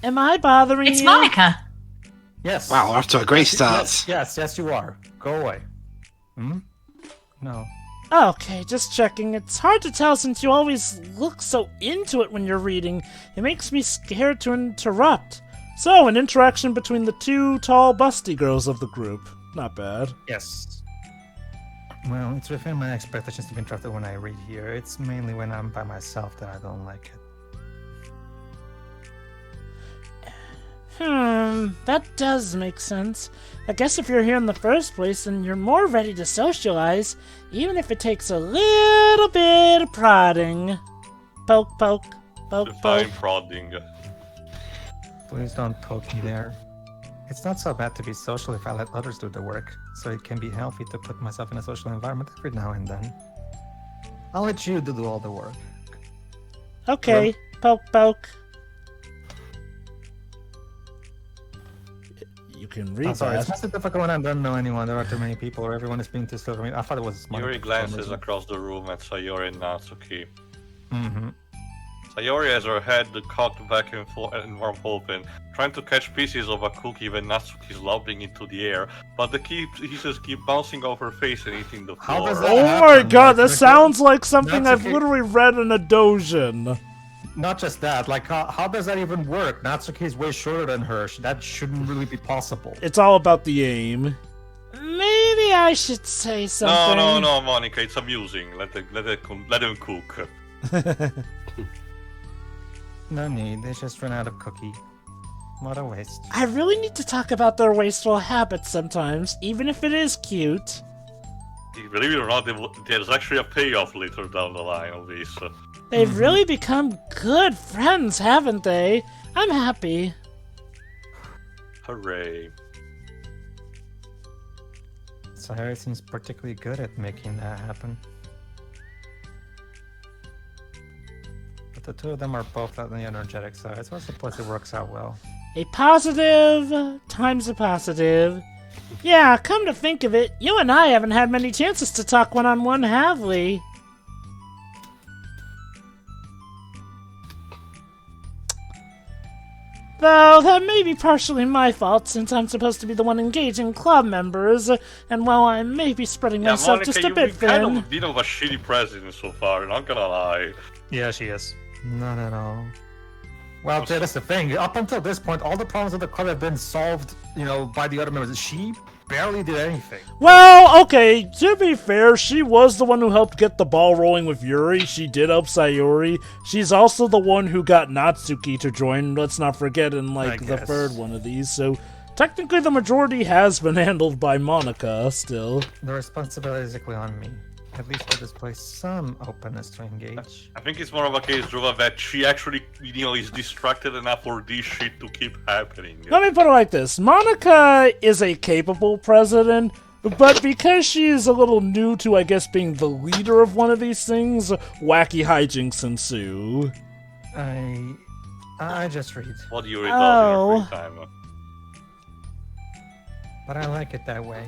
Am I bothering It's you? Monika. Yes. Wow, we're off to a great start. Yes, you are. Go away. Hmm? No. Okay, just checking. It's hard to tell since you always look so into it when you're reading. It makes me scared to interrupt. So, an interaction between the two tall, busty girls of the group. Not bad. Yes. Well, it's within my expectations to be interrupted when I read here. It's mainly when I'm by myself that I don't like it. That does make sense. I guess if you're here in the first place, then you're more ready to socialize, even if it takes a little bit of prodding. Poke, poke, poke, Define poke. prodding. Please don't poke me there. It's not so bad to be social if I let others do the work, so it can be healthy to put myself in a social environment every now and then. I'll let you do all the work. Okay, poke, poke. You can read I'm sorry, that. it's not difficult when I don't know anyone. There are too many people, or everyone is being too slow. I mean, I thought it was smart. Yuri glances across the room at Sayori and Natsuki. Mm-hmm. Sayori has her head cocked back and warm open, trying to catch pieces of a cookie when Natsuki is lobbing into the air, but the pieces keep bouncing off her face and hitting the How floor. does that Oh happen? my god, Like, that sounds like something I've Natsuki- literally read in a dojin. Not just that, like how does that even work? Natsuki is way shorter than her. That shouldn't really be possible. It's all about the aim. Maybe I should say something. No, Monika, it's amusing. Let them cook. No need, they just ran out of cookie. What a waste. I really need to talk about their wasteful habits sometimes, even if it is cute. Believe it or not, there's actually a payoff later down the line of this. They've really become good friends, haven't they? I'm happy. Hooray. Sayori seems particularly good at making that happen. But the two of them are both on the energetic side, so I suppose it works out well. A positive times a positive. Yeah, come to think of it, you and I haven't had many chances to talk one-on-one, have we? Though that may be partially my fault, since I'm supposed to be the one engaging club members, and while I may be spreading myself Monika, just a you've bit been kind thin... of a bit of a shitty president so far, not gonna lie. Yeah, she is. Not at all. Well, Jay, that's the thing. Up until this point, all the problems of the club have been solved, by the other members. She barely did anything. Well, okay, to be fair, she was the one who helped get the ball rolling with Yuri. She did help Sayori. She's also the one who got Natsuki to join, let's not forget, in, the guess. third one of these. So, technically the majority has been handled by Monika, still. The responsibility is equally on me. At least to display some openness to engage. I think it's more of a case, Druva, that she actually, is distracted enough for this shit to keep happening. Let me put it like this. Monika is a capable president, but because she's a little new to, I guess, being the leader of one of these things, wacky hijinks ensue. I just read. What do you does in her free time? But I like it that way.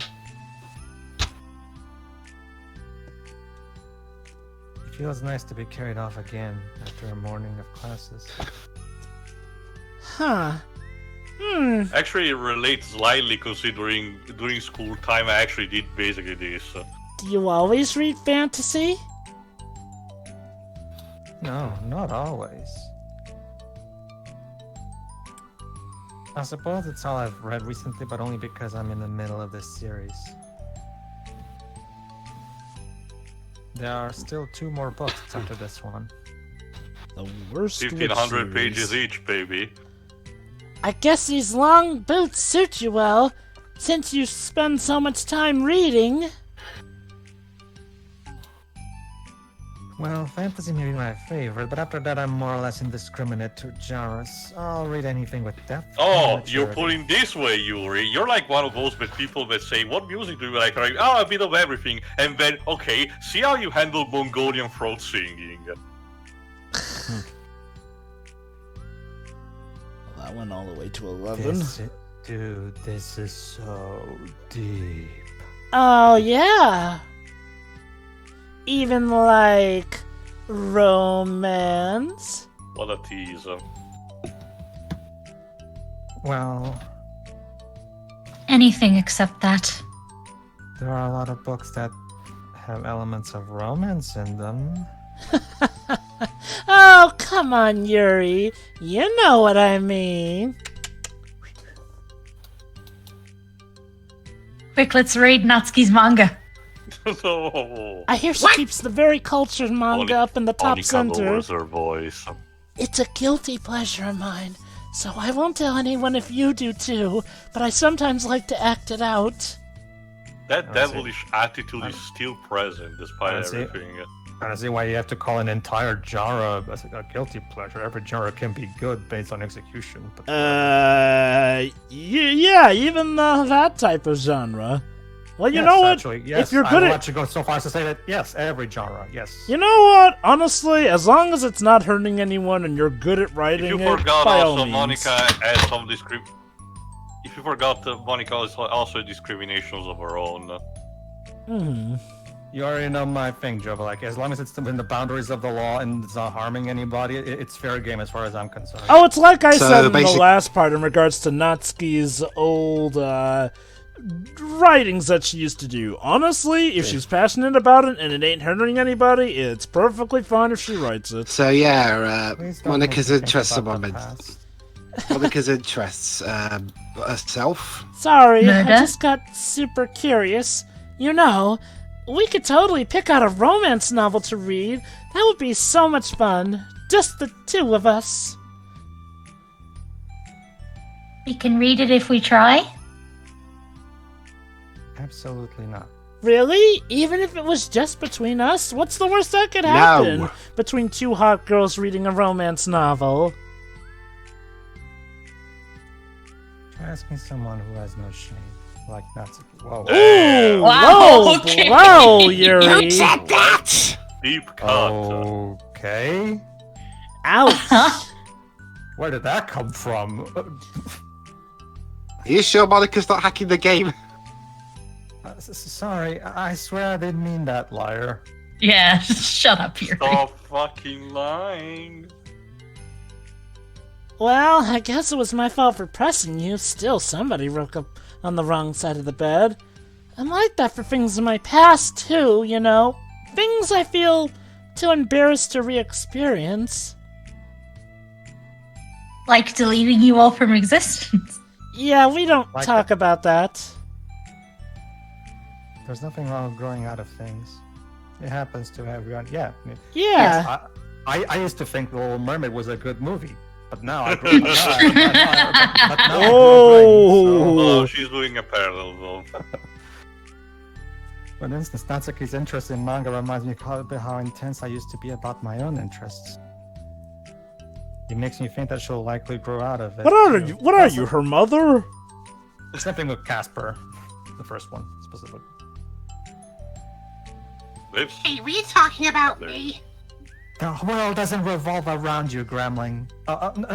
It feels nice to be carried off again after a morning of classes. Huh. Actually, it relates slightly considering during school time I actually did basically this. Do you always read fantasy? No, not always. I suppose it's all I've read recently, but only because I'm in the middle of this series. There are still 2 more books after this one. The worst 1,500 witch pages series. each, baby. I guess these long boots suit you well, since you spend so much time reading. Well, fantasy may be my favorite, but after that I'm more or less indiscriminate to genres. I'll read anything with depth. Oh, and you're maturity. putting this way, Yuri. You're like one of those people that say, what music do you like? Like, oh, a bit of everything. And then, okay, see how you handle Mongolian throat singing. That went all the way to 11. Dude, this is so deep. Oh, yeah. Even like romance? What a tease. Well, Anything except that. there are a lot of books that have elements of romance in them. Oh, come on, Yuri. You know what I mean. Quick, let's read Natsuki's manga. No. I hear she keeps the very cultured manga up in the top Monika center. lowers her voice. It's a guilty pleasure of mine, so I won't tell anyone if you do too, but I sometimes like to act it out. That I see. devilish attitude is still present despite I see. everything. I don't see why you have to call an entire genre a guilty pleasure. Every genre can be good based on execution. But Yeah, even that type of genre. Well, you yes, know what? actually, yes, If you're I good will at, let you go so far as to say that yes, every genre, yes. you know what? Honestly, as long as it's not hurting anyone and you're good at If writing you it, forgot by also all means. Monika has some If you forgot Monika is also discriminations of her own. Mhm. You already know my thing, Joe. Like, as long as it's within the boundaries of the law and it's not harming anybody, it's fair game as far as I'm concerned. Oh, it's like I So said in the basic- last part in regards to Natsuki's old writings that she used to do. Honestly, if she's passionate about it and it ain't hurting anybody, it's perfectly fine if she writes it. So yeah, Please don't make Monika's me think interests about the moment. past. Monika's interests herself. Sorry, I Murder? just got super curious. You know, we could totally pick out a romance novel to read. That would be so much fun. Just the two of us. We can read it if we try. Absolutely not. Really? Even if it was just between us? What's the worst that could happen? No. Between two hot girls reading a romance novel. Try asking someone who has no shame, like Natsuki. Whoa. Ooh! Wow, Whoa! okay. Wow, Yuri! Who said that? Deep cut. Okay. Ouch! Where did that come from? Are you sure Monika's not hacking the game? Sorry, I swear I didn't mean that, liar. Yeah, shut up, Yuri. Stop fucking lying. Well, I guess it was my fault for pressing you. Still, somebody woke up on the wrong side of the bed. I'm like that for things in my past, too, you know. Things I feel too embarrassed to re-experience. Like deleting you all from existence. Yeah, we don't Like talk about that. There's nothing wrong with growing out of things. It happens to everyone. Yeah. Yeah. I used to think The Little Mermaid was a good movie, but now I grew up. Oh, she's doing a parallel though. For instance, Natsuki's interest in manga reminds me of how intense I used to be about my own interests. It makes me think that she'll likely grow out of it. What are too. you? What are you, her mother? Same thing with Casper, the first one specifically. Lips. Hey, were you talking about me? The world doesn't revolve around you, Gremling.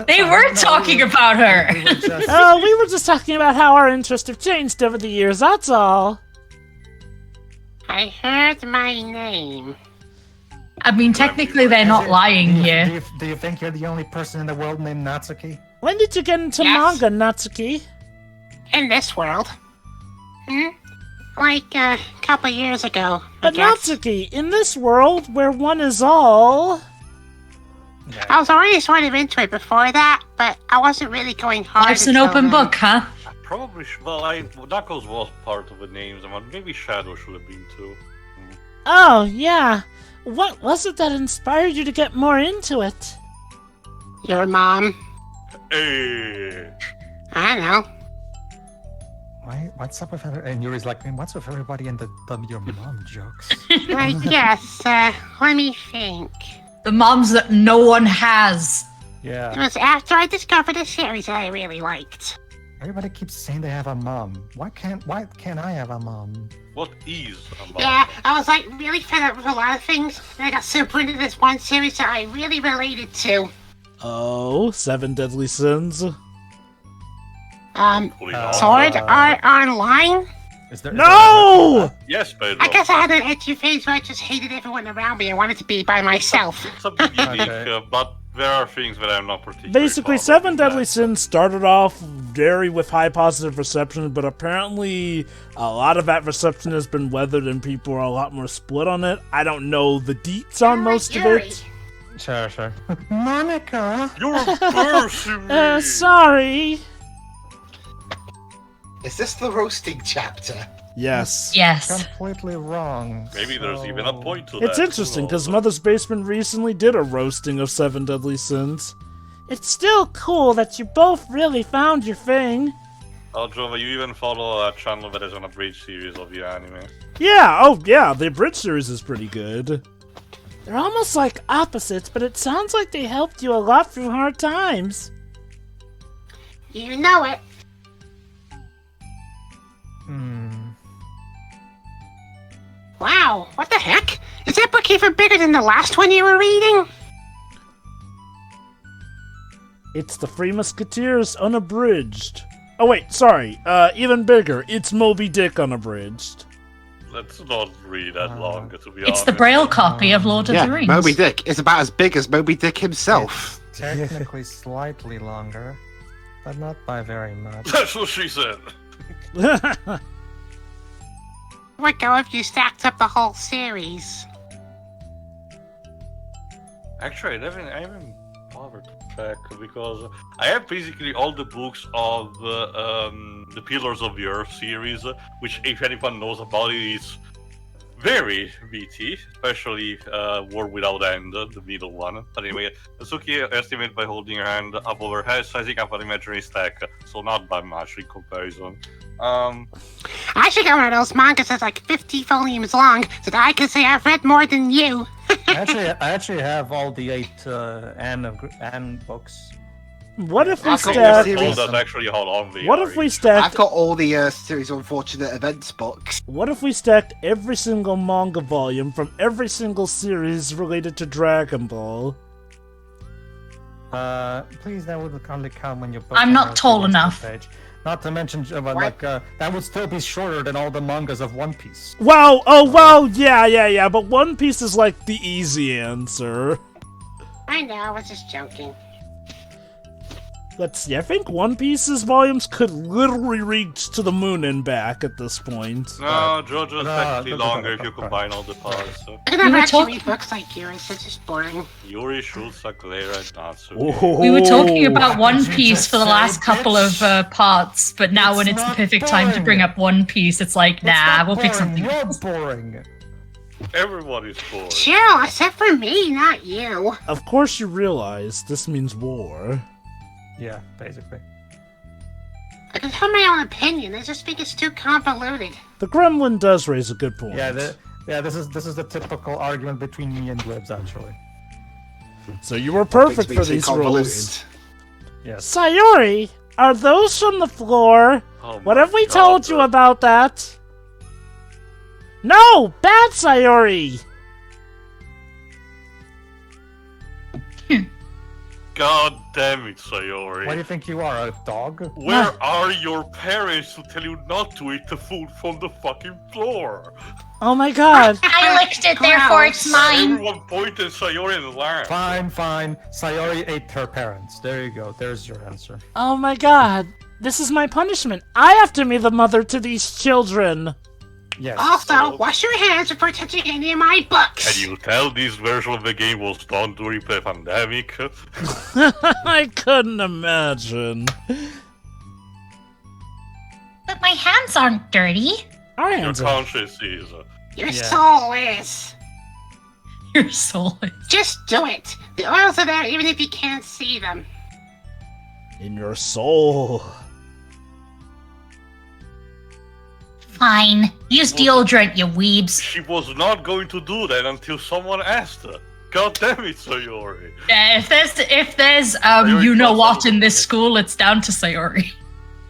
They were talking about her. We were just- Oh, we were just talking about how our interests have changed over the years, that's all. I heard my name. I mean, technically they're not lying here. Do you think you're the only person in the world named Natsuki? When did you get into Yes. manga, Natsuki? In this world. Like a couple years ago, I But guess. Natsuki, in this world where one is all... I was already sort of into it before that, but I wasn't really going hard. Life's an until open then. book, huh? Probably. Knuckles was part of the names. Maybe Shadow should have been too. Oh, yeah. What was it that inspired you to get more into it? Your mom. Hey. I don't know. What's up with everybody? And Yuri's like, what's with everybody in the your mom jokes? I guess, let me think. The moms that no one has. It Yeah. was after I discovered a series that I really liked. Everybody keeps saying they have a mom. Why can't I have a mom? What is a mom? Yeah, I was like really fed up with a lot of things, and I got super into this one series that I really related to. Oh, Seven Deadly Sins? Sword Art Online? Is there? No! Yes, Pedro. I guess I had an edgy phase where I just hated everyone around me and wanted to be by myself. Something unique, Okay. but there are things that I'm not particularly Basically, fond of Seven in Deadly that. Sins started off very with high positive reception, but apparently a lot of that reception has been weathered and people are a lot more split on it. I don't know the deets on most of it. Sure. Monika! You're embarrassing me! Sorry. Is this the roasting chapter? Yes. Yes. Completely wrong. Maybe there's even a point to that. It's interesting, Who because knows? Mother's Basement recently did a roasting of Seven Deadly Sins. It's still cool that you both really found your thing. Oh, Jova, you even follow a channel that is on a bridge series of the anime. Yeah, the Brit series is pretty good. They're almost like opposites, but it sounds like they helped you a lot through hard times. You know it. Wow, what the heck? Is that book even bigger than the last one you were reading? It's the Three Musketeers unabridged. Oh wait, sorry, even bigger. It's Moby Dick unabridged. Let's not read that long, to be It's honest. the Braille copy of Lord of Yeah, the Rings. Moby Dick is about as big as Moby Dick himself. Technically slightly longer, but not by very much. That's what she said. What go if you stacked up the whole series? Actually, I haven't bothered to check because I have basically all the books of the Pillars of the Earth series, which, if anyone knows about it, is very BT, especially War Without End, the middle one. But anyway, Natsuki estimate by holding her hand up over her head, sizing up an imaginary stack, so not by much in comparison. I should get one of those mangas that's like 50 volumes long, so that I can say I've read more than you. I actually have all the 8 Anne books. What if we I've got stacked? the series. That's actually how long they What are. if we I've stacked? got all the series of unfortunate events books. What if we stacked every single manga volume from every single series related to Dragon Ball? Please, that would only count when you. I'm not tall enough. Page. Not to mention, that would still be shorter than all the mangas of One Piece. Wow! Oh wow! Yeah. But One Piece is like the easy answer. I know, I was just joking. Let's see. I think One Piece's volumes could literally reach to the moon and back at this point. No, JoJo's technically no, longer if no, you no. combine all the parts. I can never were actually talking- read books like yours, it's just boring. Yuri shoots a glare at Natsuki. We were talking Oh. about One did you Piece just for the say, last couple of bitch? parts, but now when It's it's the not perfect time to boring. bring up One Piece, it's like, nah, we'll pick something You're else. boring. Everybody's bored. Chill, except for me, not you. Of course, you realize this means war. Yeah, basically. I can have my own opinion, I just think it's too convoluted. The Gremlin does raise a good point. This is the typical argument between me and Glibs, actually. So you were perfect Makes me for too these convoluted. rules. Yes. Sayori, are those from the floor? Oh What my have we God, told you bro. about that? No! Bad Sayori! God damn it, Sayori. What do you think you are, a dog? Where are your parents to tell you not to eat the food from the fucking floor? Oh my god. I licked it, therefore it's mine. Everyone pointed Sayori and laughed. Fine. Sayori ate her parents. There you go. There's your answer. Oh my god. This is my punishment. I have to be the mother to these children. Yes. Also, wash your hands before touching any of my books. Can you tell this version of the game was done during the pandemic? I couldn't imagine. But my hands aren't dirty. Our Your hands are... conscience is. Your Yeah. soul is. Your soul is. Just do it. The oils are there even if you can't see them. in your soul. Fine. Use deodorant, you weebs. She was not going to do that until someone asked her. God damn it, Sayori. Yeah, if there's you know what in this school, it's down to Sayori.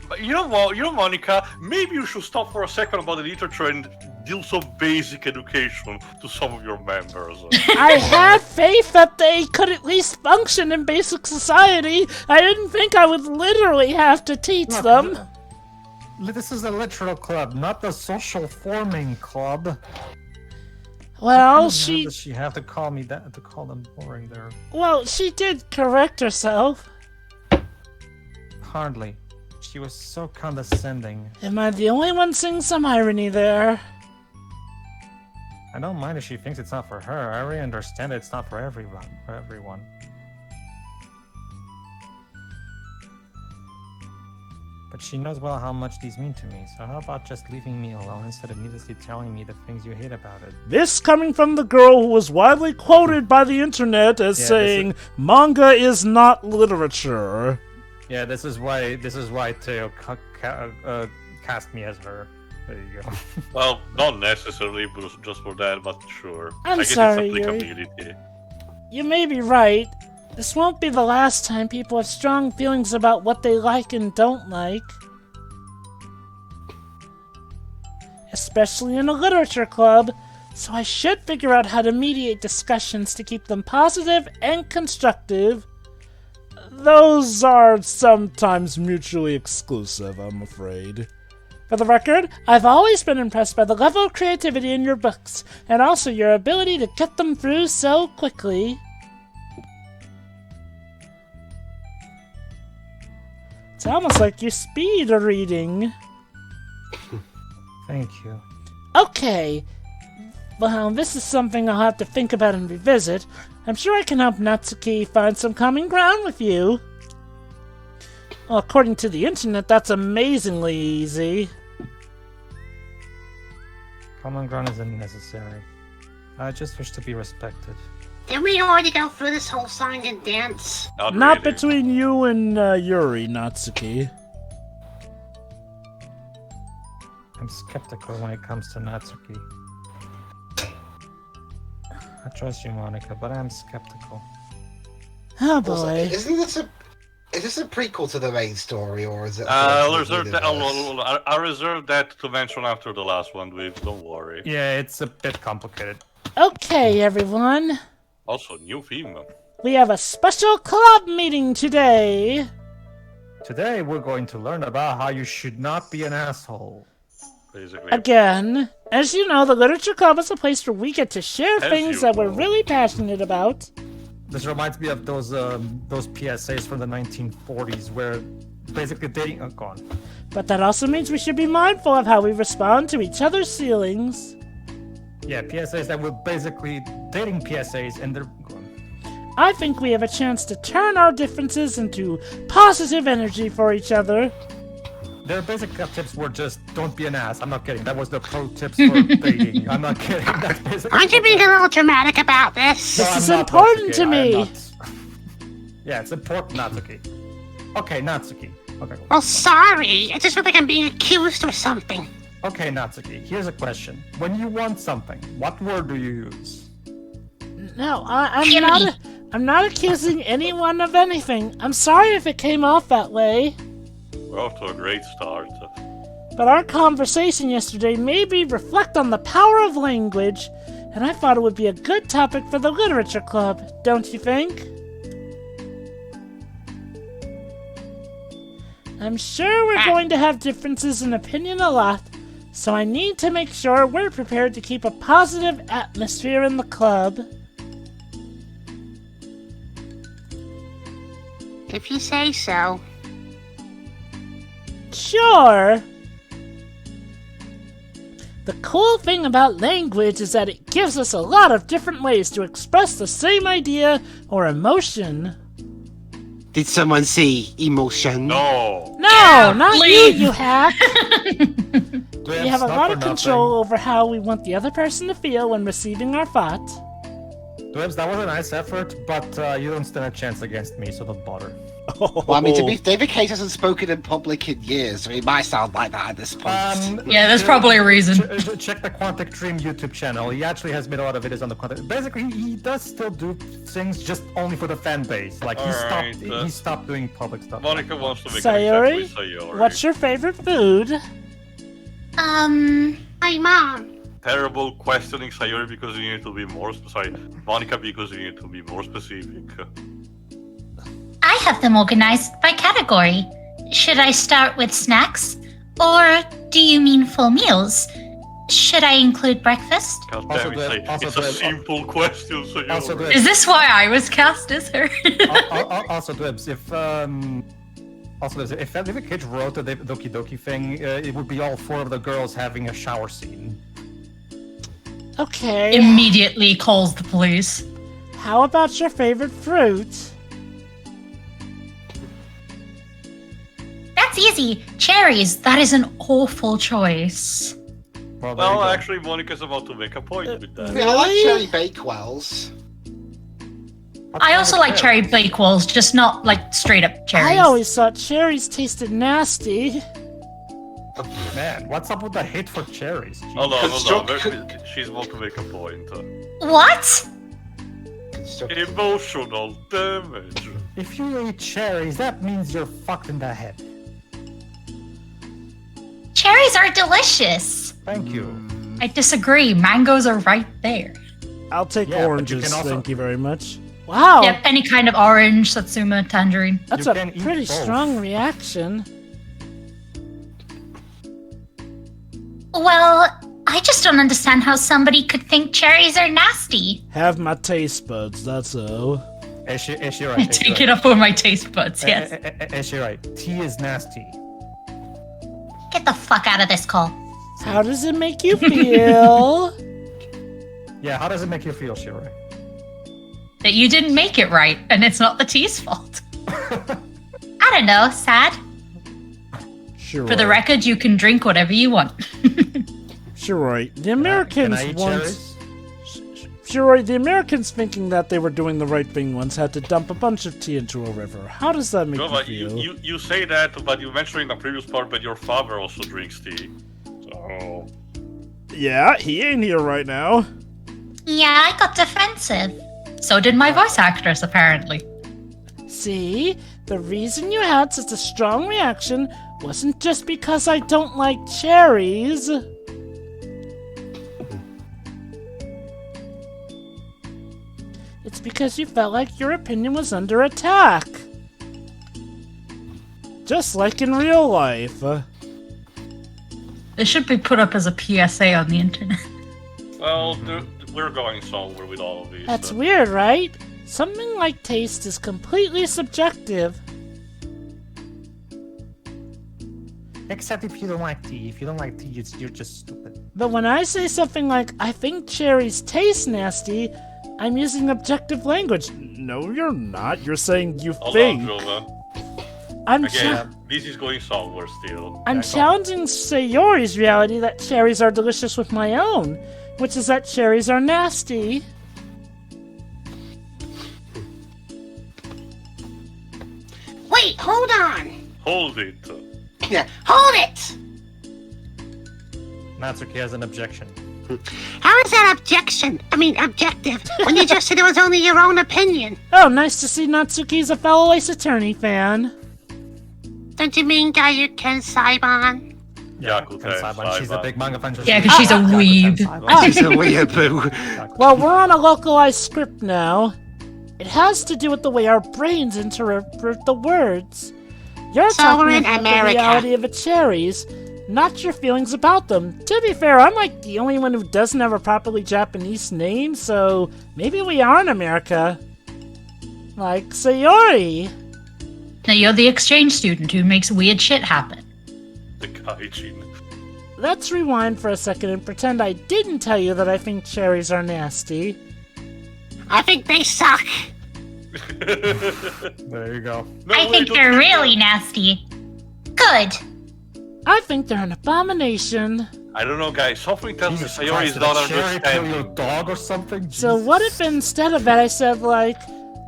But you know what, Monika, maybe you should stop for a second about the literature and do some basic education to some of your members. I had faith that they could at least function in basic society. I didn't think I would literally have to teach them. This is a literal club, not the social forming club. Well, Does she have to call me that to call them boring there? Well, she did correct herself. Hardly. She was so condescending. Am I the only one seeing some irony there? I don't mind if she thinks it's not for her. I really understand it's not for everyone. But she knows well how much these mean to me, so how about just leaving me alone instead of needlessly telling me the things you hate about it? This coming from the girl who was widely quoted by the internet as saying, manga is not literature. Yeah, this is why Teo cast me as her. There you go. Well, not necessarily just for that, but sure. I'm I guess sorry, it's Yuri. applicability. You may be right. This won't be the last time people have strong feelings about what they like and don't like. Especially in a literature club, so I should figure out how to mediate discussions to keep them positive and constructive. Those are sometimes mutually exclusive, I'm afraid. For the record, I've always been impressed by the level of creativity in your books, and also your ability to get them through so quickly. It's almost like you speed reading. Thank you. Okay. Well, this is something I'll have to think about and revisit. I'm sure I can help Natsuki find some common ground with you. Well, according to the internet, that's amazingly easy. Common ground isn't necessary. I just wish to be respected. Did we already go through this whole song and dance? Not really. between you and Yuri, Natsuki. I'm skeptical when it comes to Natsuki. I trust you, Monika, but I'm skeptical. Oh Also, boy. is this a prequel to the main story, or is it? I'll reserve that to mention after the last one, don't worry. Yeah, it's a bit complicated. Okay, everyone. Also, new theme. We have a special club meeting today. Today, we're going to learn about how you should not be an asshole. Basically. Again, as you know, the Literature Club is a place where we get to share As things you that we're know. really passionate about. This reminds me of those PSAs from the 1940s where basically dating... Oh, gone. But that also means we should be mindful of how we respond to each other's feelings. Yeah, PSAs that were basically dating PSAs and they're gone. I think we have a chance to turn our differences into positive energy for each other. Their basic tips were just don't be an ass. I'm not kidding. That was the pro tips for dating. I'm not kidding. That's basically. Aren't you being a little dramatic about this? This I'm is not important Natsuki. to I am me. not. Yeah, it's important, Natsuki. Okay, Natsuki. Okay. Well, sorry. I just feel like I'm being accused or something. Okay, Natsuki. Here's a question. When you want something, what word do you use? No, I'm not accusing anyone of anything. I'm sorry if it came off that way. We're off to a great start. But our conversation yesterday made me reflect on the power of language, and I thought it would be a good topic for the Literature Club, don't you think? I'm sure we're going to have differences in opinion a lot, so I need to make sure we're prepared to keep a positive atmosphere in the club. If you say so. Sure. The cool thing about language is that it gives us a lot of different ways to express the same idea or emotion. Did someone see emotion? No! No, not leave. you hack! Do We have a stuff lot or of nothing? control over how we want the other person to feel when receiving our thought. Dwebs, that was a nice effort, but you don't stand a chance against me, so don't bother. Well, I mean, to be David Case hasn't spoken in public in years, so he might sound like that at this point. Yeah, there's probably a reason. Check the Quantic Dream YouTube channel. He actually has made a lot of videos on the Quantic. Basically, he does still do things just only for the fan base. Like Alright, he stopped doing public stuff. Monika wants to make Sayori? an example with Sayori. What's your favorite food? Hi, Mom. Terrible questioning Sayori because you need to be more sorry, Monika because you need to be more specific. I have them organized by category. Should I start with snacks? Or do you mean full meals? Should I include breakfast? God Also damn do it, it, also it's do a it. simple question, so you Also do Is this why I was cast as her? Also, Dibs, if the kid wrote the Doki Doki thing, it would be all 4 of the girls having a shower scene. Okay. Immediately calls the police. How about your favorite fruit? That's easy. Cherries. That is an awful choice. Well, there you Well, go. actually, Monica's about to make a point with that. I like Really? cherry bakewells. I also like cherry bakewells, just not like straight up cherries. I always thought cherries tasted nasty. Man, what's up with the hate for cherries? Jeez. Hold on. Construct- She's about to make a point. What? Emotional damage. If you eat cherries, that means you're fucked in the head. Cherries are delicious. Thank you. I disagree. Mangoes are right there. I'll take Yeah, but you oranges, can also- thank you very much. Wow, Yep, any kind of orange, satsuma, tangerine. that's You a can eat pretty both. strong reaction. Well, I just don't understand how somebody could think cherries are nasty. Have my taste buds, that's all. Is she right? Take it up on my taste buds, yes. Is she right? Tea is nasty. Get the fuck out of this call. How does it make you feel? Yeah, how does it make you feel, Shirai? That you didn't make it right, and it's not the tea's fault. I don't know, sad. Sure. For the record, you can drink whatever you want. Sure, right. The Can Americans I eat once. cherries? Sure, right. The Americans thinking that they were doing the right thing once had to dump a bunch of tea into a river. How does that make No, you but feel? you say that, but you mentioned in the previous part that your father also drinks tea. So... Yeah, he ain't here right now. Yeah, I got defensive. So did my voice actress, apparently. See, the reason you had such a strong reaction wasn't just because I don't like cherries. It's because you felt like your opinion was under attack. Just like in real life. This should be put up as a PSA on the internet. Well, we're going somewhere with all of these. That's weird, right? Something like taste is completely subjective. Except if you don't like tea. If you don't like tea, you're just stupid. But when I say something like, I think cherries taste nasty, I'm using objective language. No, you're not. You're saying you Hold think. on, Jova. I'm Again, this is going somewhere still. I'm challenging Sayori's reality that cherries are delicious with my own, which is that cherries are nasty. Wait, hold on. Hold it. Yeah, hold it. Natsuki has an objection. How is that objective? When you just said it was only your own opinion. Oh, nice to see Natsuki's a fellow Ace Attorney fan. Don't you mean Gayuken Saiban? Yakuza, She's a big manga fan. Yeah, because she's a weeb. She's a weeaboo. Well, we're on a localized script now. It has to do with the way our brains interpret the words. You're So talking we're in about America. the reality of the cherries, not your feelings about them. To be fair, I'm like the only one who doesn't have a properly Japanese name, so maybe we are in America. Like Sayori. Now you're the exchange student who makes weird shit happen. The Gaijin. Let's rewind for a second and pretend I didn't tell you that I think cherries are nasty. I think they suck. There you go. No, I think they're really nasty. Good. I think they're an abomination. I don't know, guys. Something tells me Jesus Sayori Christ, is did not a cherry kill your understanding. dog or something? So Jesus. what if instead of that I said, like,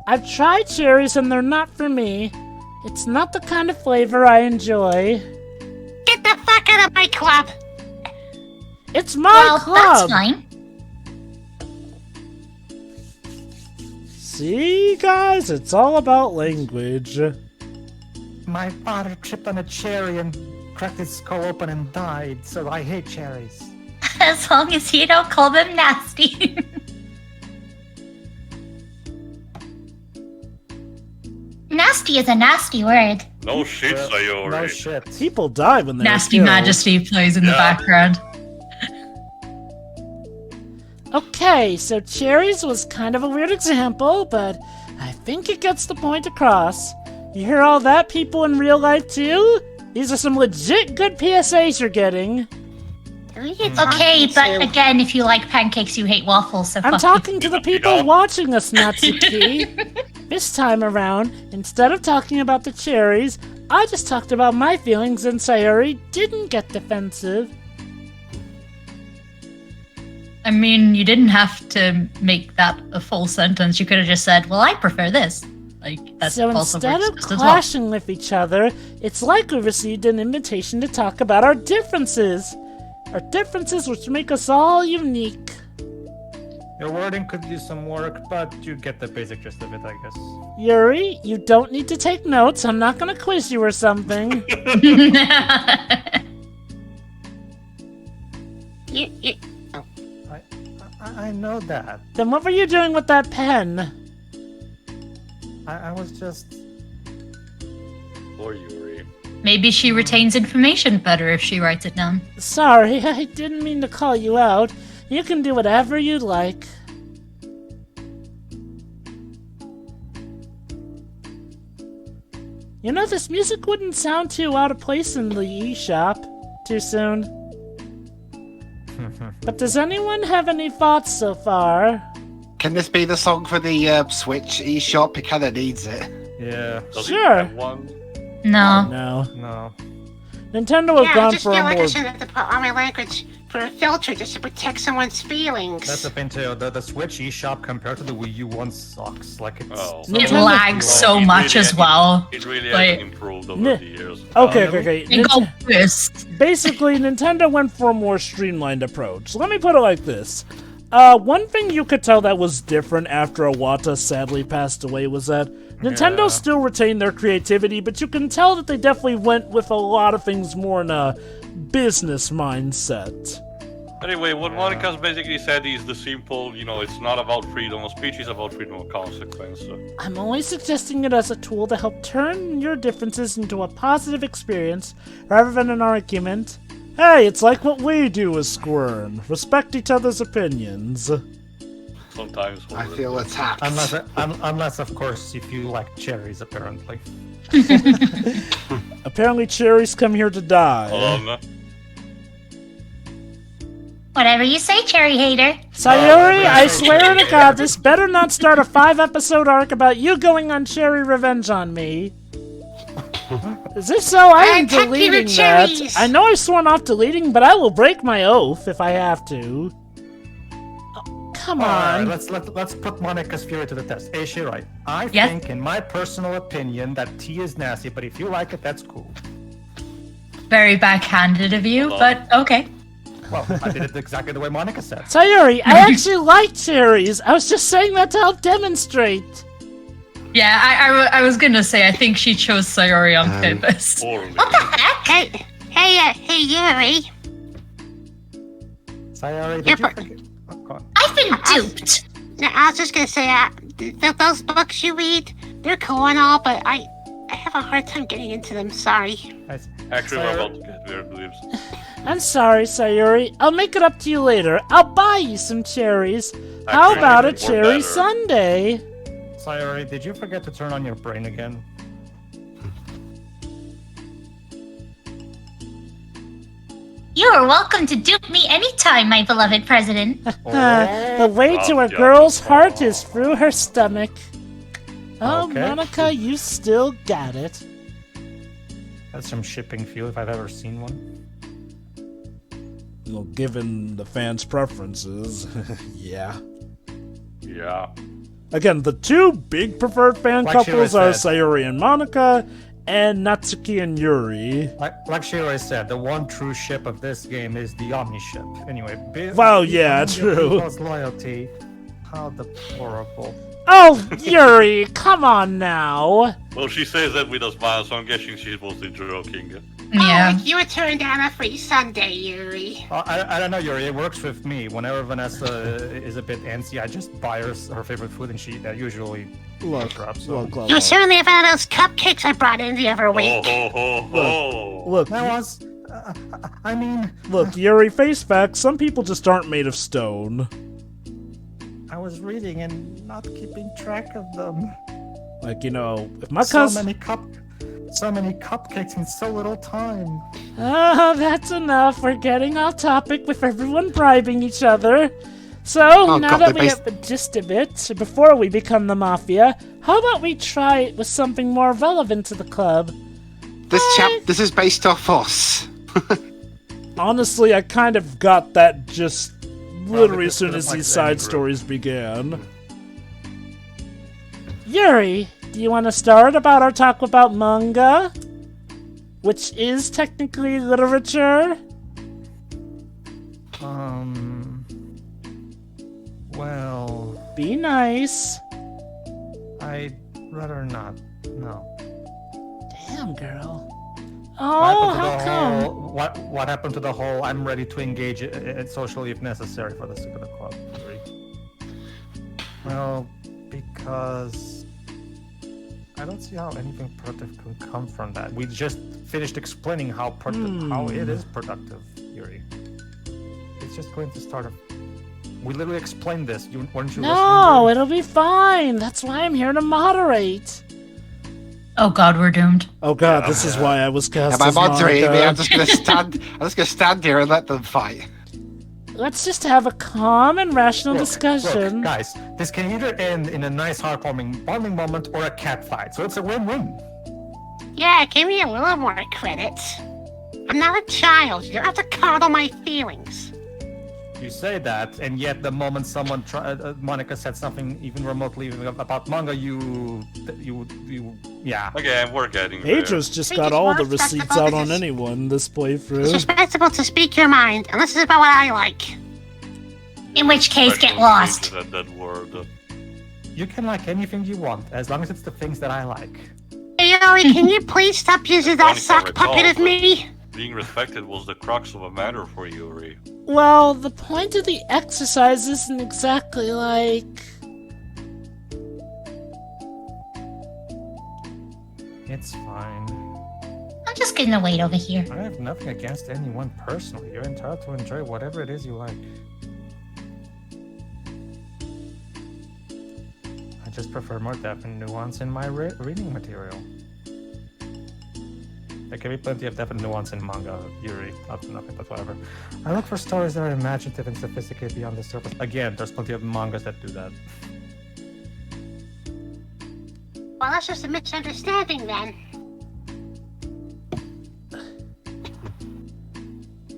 I've tried cherries and they're not for me. It's not the kind of flavor I enjoy. Get the fuck out of my club. It's my Well, club. that's fine. See, guys, it's all about language. My father tripped on a cherry and cracked his skull open and died, so I hate cherries. As long as you don't call them nasty. Nasty is a nasty word. No shit, Sayori. No shit. People die when they're Nasty killed. Majesty plays in the Yeah. background. Okay, so cherries was kind of a weird example, but I think it gets the point across. You hear all that, people in real life too? These are some legit good PSAs you're getting. Who are you Okay, talking but to? again, if you like pancakes, you hate waffles, so I'm fuck talking to the people know. watching us, Natsuki. This time around, instead of talking about the cherries, I just talked about my feelings and Sayori didn't get defensive. I mean, you didn't have to make that a full sentence. You could have just said, well, I prefer this. Like, that So also instead works of just as well. clashing with each other, it's like we received an invitation to talk about our differences. Our differences which make us all unique. Your wording could use some work, but you get the basic gist of it, I guess. Yuri, you don't need to take notes. I'm not gonna quiz you or something. You, I know that. Then what were you doing with that pen? I was just... Poor Yuri. Maybe she retains information better if she writes it down. Sorry, I didn't mean to call you out. You can do whatever you'd like. You know, this music wouldn't sound too out of place in the eShop too soon. But does anyone have any thoughts so far? Can this be the song for the Switch eShop? It kind of needs it. Yeah. Does Sure. he have one? No. No. No. Nintendo has yeah, I gone just for feel a like more... I shouldn't have to put on my language for a filter just to protect someone's feelings. That's the thing too. The Switch eShop compared to the Wii U one sucks. Like it's... Oh. It Nintendo- lags so It much really as well. It really Like- has improved over N- the years. Okay. They go first. Basically, Nintendo went for a more streamlined approach. Let me put it like this. One thing you could tell that was different after Iwata sadly passed away was that Nintendo Yeah. still retained their creativity, but you can tell that they definitely went with a lot of things more in a business mindset. Anyway, what Monica's basically said is the simple, it's not about freedom of speech, it's about freedom of consequence. I'm only suggesting it as a tool to help turn your differences into a positive experience rather than an argument. Hey, it's like what we do as SCWRM. Respect each other's opinions. Sometimes. I feel attacked. Unless, of course, if you like cherries, apparently. Apparently cherries come here to die. Whatever you say, cherry hater. Sayori, I swear to God, this better not start a 5-episode arc about you going on cherry revenge on me. Is this so? I am Attack you with deleting that. cherries. I know I've sworn off deleting, but I will break my oath if I have to. Oh, come Alright, on. let's put Monica's fury to the test. Is she right? I Yes. think, in my personal opinion, that tea is nasty, but if you like it, that's cool. Very backhanded of you, Hello. but okay. Well, I did it exactly the way Monica said. Sayori, I actually like cherries. I was just saying that to help demonstrate. Yeah, I was gonna say, I think she chose Sayori on purpose. Poorly. What the heck? Hey, Yuri. Sayori, Yeah, did you but- forget? Oh, go on. I've been duped. No, I was just gonna say, those books you read, they're cool and all, but I have a hard time getting into them. Sorry. Actually, we're Sayori- about to get weird lips. I'm sorry, Sayori. I'll make it up to you later. I'll buy you some cherries. How Actually, about a we're cherry better. sundae? Sayori, did you forget to turn on your brain again? You are welcome to dupe me anytime, my beloved president. The way to a yeah. girl's heart is through her stomach. Oh, Okay. Monica, you still got it. That's some shipping feel if I've ever seen one. Well, given the fans' preferences, yeah. Yeah. Again, the two big preferred fan Like couples Shira are said. Sayori and Monika, and Natsuki and Yuri. Like Shiro said, the one true ship of this game is the Omni ship. Anyway, Well, yeah, true. People's loyalty. How deplorable. Oh, Yuri, come on now. Well, she says that with a smile, so I'm guessing she's mostly joking. Yeah. Oh, you were turned down a free Sunday, Yuri. I don't know, Yuri. It works with me. Whenever Vanessa is a bit antsy, I just buy her favorite food, and she usually drops. So. You certainly have had those cupcakes I brought in the other week. Oh, ho, ho, ho. Look, That was. I mean. look, Yuri, face facts, some people just aren't made of stone. was reading and not keeping track of them. Like, if my So cousin... many cupcakes in so little time. Oh, that's enough. We're getting off topic with everyone bribing each other. So, now that we have the gist of it, before we become the Mafia, how about we try it with something more relevant to the club? This is based off us. Honestly, I kind of got that just literally as just soon put it as like these the side group. stories began. Yuri, do you want to start about our talk about manga? Which is technically literature? Well, Be nice. I'd rather not. No. Damn, girl. Oh, how come? What happened to the whole I'm ready to engage socially if necessary for the sake of the club? Well, because I don't see how anything productive can come from that. We just finished explaining how it is productive, Yuri. It's just going to start a... We literally explained this. Weren't you No, listening? it'll be fine. That's why I'm here to moderate. Oh god, we're doomed. Oh god, this is why I was cast Am I as moderating me? Monica. I'm just gonna stand here and let them fight. Let's just have a calm and rational Look, discussion. Look, guys, this can either end in a nice heartwarming bonding moment or a cat fight, so it's a win-win. Yeah, give me a little more credit. I'm not a child. You don't have to coddle my feelings. You say that, and yet the moment someone Monica said something even remotely about manga, yeah. Again, we're getting there. Pedro's just Think got it's all more the receipts respectable out to on just- anyone this It's playthrough. respectable to speak your mind, and this is about what I like. In which case, get Special lost. cases at that word. You can like anything you want, as long as it's the things that I like. Hey, Yuri, can you please stop using that Monica sock puppet of recalled me? Being respected was the crux of a matter for Yuri. Well, the point of the exercise isn't exactly like... It's fine. I'm just gonna wait over here. I have nothing against anyone personally. You're entitled to enjoy whatever it is you like. I just prefer more depth and nuance in my reading material. There can be plenty of depth and nuance in manga, Yuri. Nothing, but whatever. I look for stories that are imaginative and sophisticated beyond the surface. Again, there's plenty of mangas that do that. Well, that's just a misunderstanding then.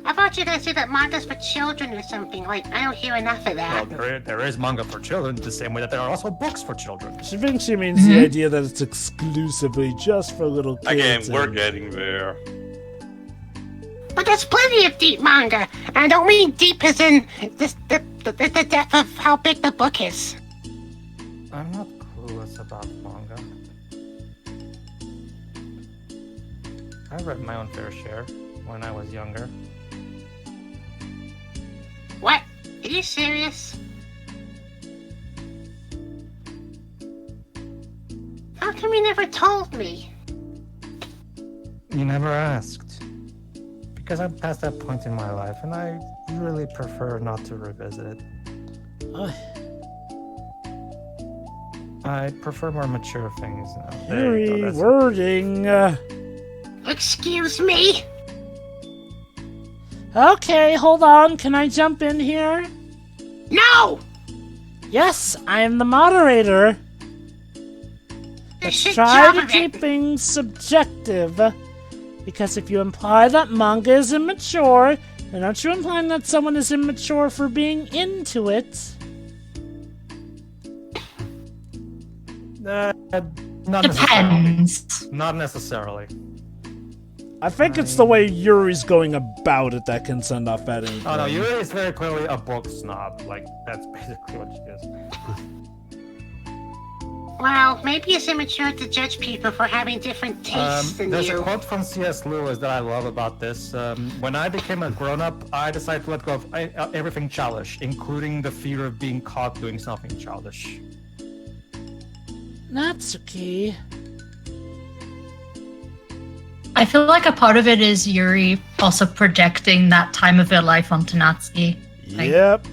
I thought you guys said that manga's for children or something. Like, I don't hear enough of Well, that. there is manga for children, the same way that there are also books for children. She thinks she means the idea that it's exclusively just for little kids. Again, we're and- getting there. But there's plenty of deep manga. And I don't mean deep as in the depth of how big the book is. I'm not clueless about manga. I read my own fair share when I was younger. What? Are you serious? How come you never told me? You never asked. Because I'm past that point in my life, and I really prefer not to revisit it. Ugh. I prefer more mature things now. There you go, Yuri, that's- wording. Excuse me? Okay, hold on. Can I jump in here? No! Yes, I am the moderator. Let's Shit try job to of keep it. things subjective. Because if you imply that manga is immature, then aren't you implying that someone is immature for being into it? Not necessarily. Depends. Not necessarily. I think it's the way Yuri's going about it that can send off that anything. Oh no, Yuri is very clearly a book snob. Like, that's basically what she is. Well, maybe it's immature to judge people for having different tastes than There's a you. quote from C.S. Lewis that I love about this. When I became a grown-up, I decided to let go of everything childish, including the fear of being caught doing something childish. Natsuki. I feel like a part of it is Yuri also projecting that time of your life onto Natsuki. Like- Yep.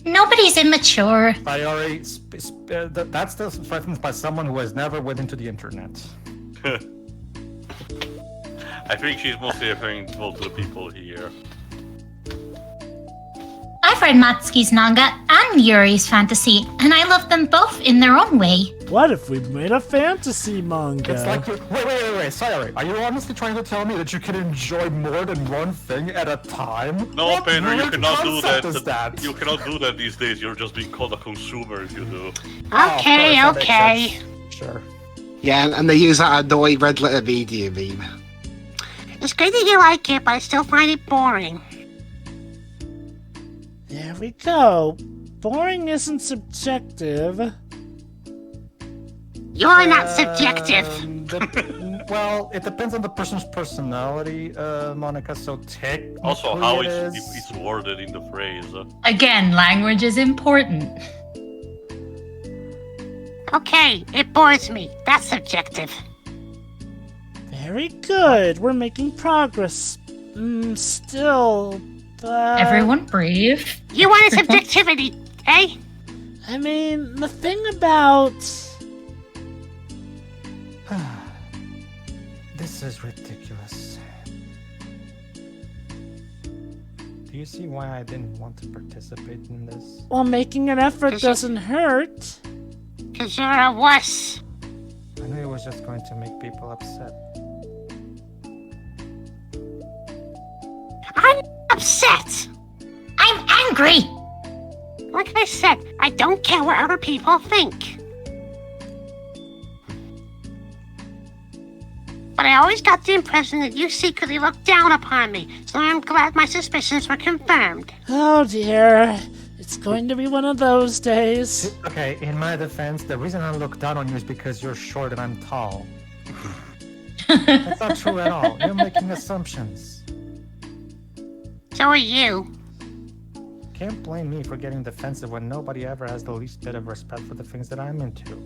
No Nobody's immature. Sayori, that's still threatened by someone who has never went into the internet. I think she's mostly referring to the people here. I've read Matsuki's manga and Yuri's fantasy, and I love them both in their own way. What if we made a fantasy manga? It's like wait, Sayori, are you honestly trying to tell me that you can enjoy more than one thing at a time? No, What Pedro, you weird cannot do concept that. is that. You cannot do that these days. You're just being called a consumer if you do. Okay, Oh, of course, that makes okay. sense. Sure. Yeah, and they use that annoying red letter media meme. It's good that you like it, but I still find it boring. There we go. Boring isn't subjective. You're not subjective. Well, it depends on the person's personality, Monika. So technically, Also, how it it's worded in the phrase. Again, language is important. Okay, it bores me. That's subjective. Very good. We're making progress. Still, but... Everyone breathe. You want a subjectivity, eh? I mean, the thing about... This is ridiculous. Do you see why I didn't want to participate in this? Well, making an effort Is it- doesn't hurt. Cause you're a wuss. I knew it was just going to make people upset. I'm upset. I'm angry. Like I said, I don't care what other people think. But I always got the impression that you secretly looked down upon me, so I'm glad my suspicions were confirmed. Oh dear. It's going to be one of those days. Okay, in my defense, the reason I look down on you is because you're short and I'm tall. That's not true at all. You're making assumptions. So are you. Can't blame me for getting defensive when nobody ever has the least bit of respect for the things that I'm into.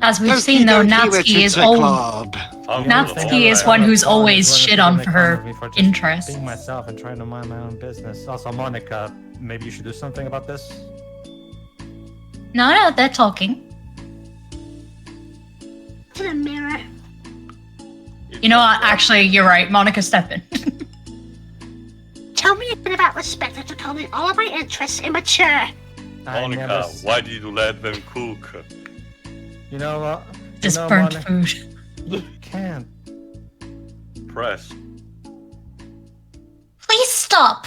As we've Doki seen, though, Doki Natsuki is Literature all. Club. Natsuki is one who's always shit on for her interests. Being myself and trying to mind my own business. Also, Monika, maybe you should do something about this. No, they're talking. To the mirror. You know what? Actually, you're right. Monica, step in. Tell me a bit about respect after calling all of my interests immature. Monica, why did you let them cook? You know what? Just burnt Monika, food. you can't. Press. Please stop.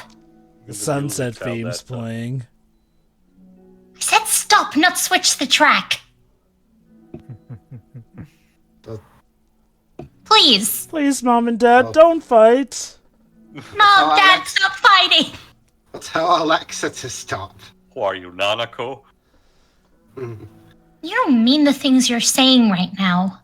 The sunset Tell theme's that, playing. I said stop, not switch the track. Please. Please, Mom and Dad, Oh. don't fight. Mom, Dad, Alex. stop fighting. I'll tell Alexa to stop. Who are you, Nanako? You don't mean the things you're saying right now.